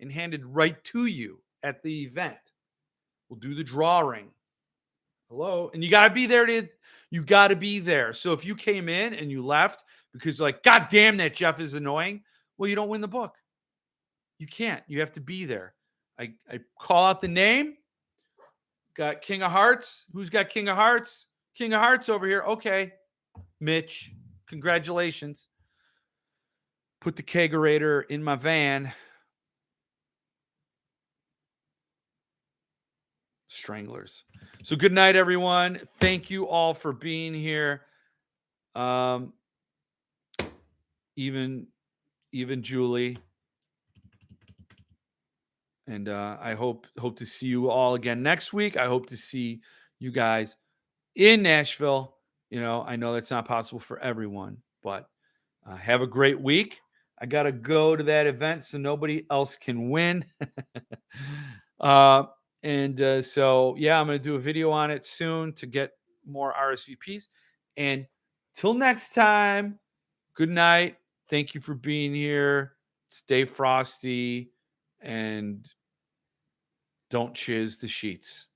and handed right to you at the event. We'll do the drawing. Hello, and you got to be there you got to be there. So if you came in and you left because like, God damn, that Jeff is annoying, well, you don't win the book. You can't. You have to be there. I call out the name. Got King of Hearts. Who's got King of Hearts? King of Hearts over here. Okay, Mitch, congratulations. Put the kegerator in my van. Stranglers. So good night, everyone. Thank you all for being here. Even Julie. And I hope to see you all again next week. I hope to see you guys in Nashville. You know, I know that's not possible for everyone, but have a great week. I got to go to that event so nobody else can win. So, yeah, I'm going to do a video on it soon to get more RSVPs. And till next time, good night. Thank you for being here. Stay frosty and don't chiz the sheets.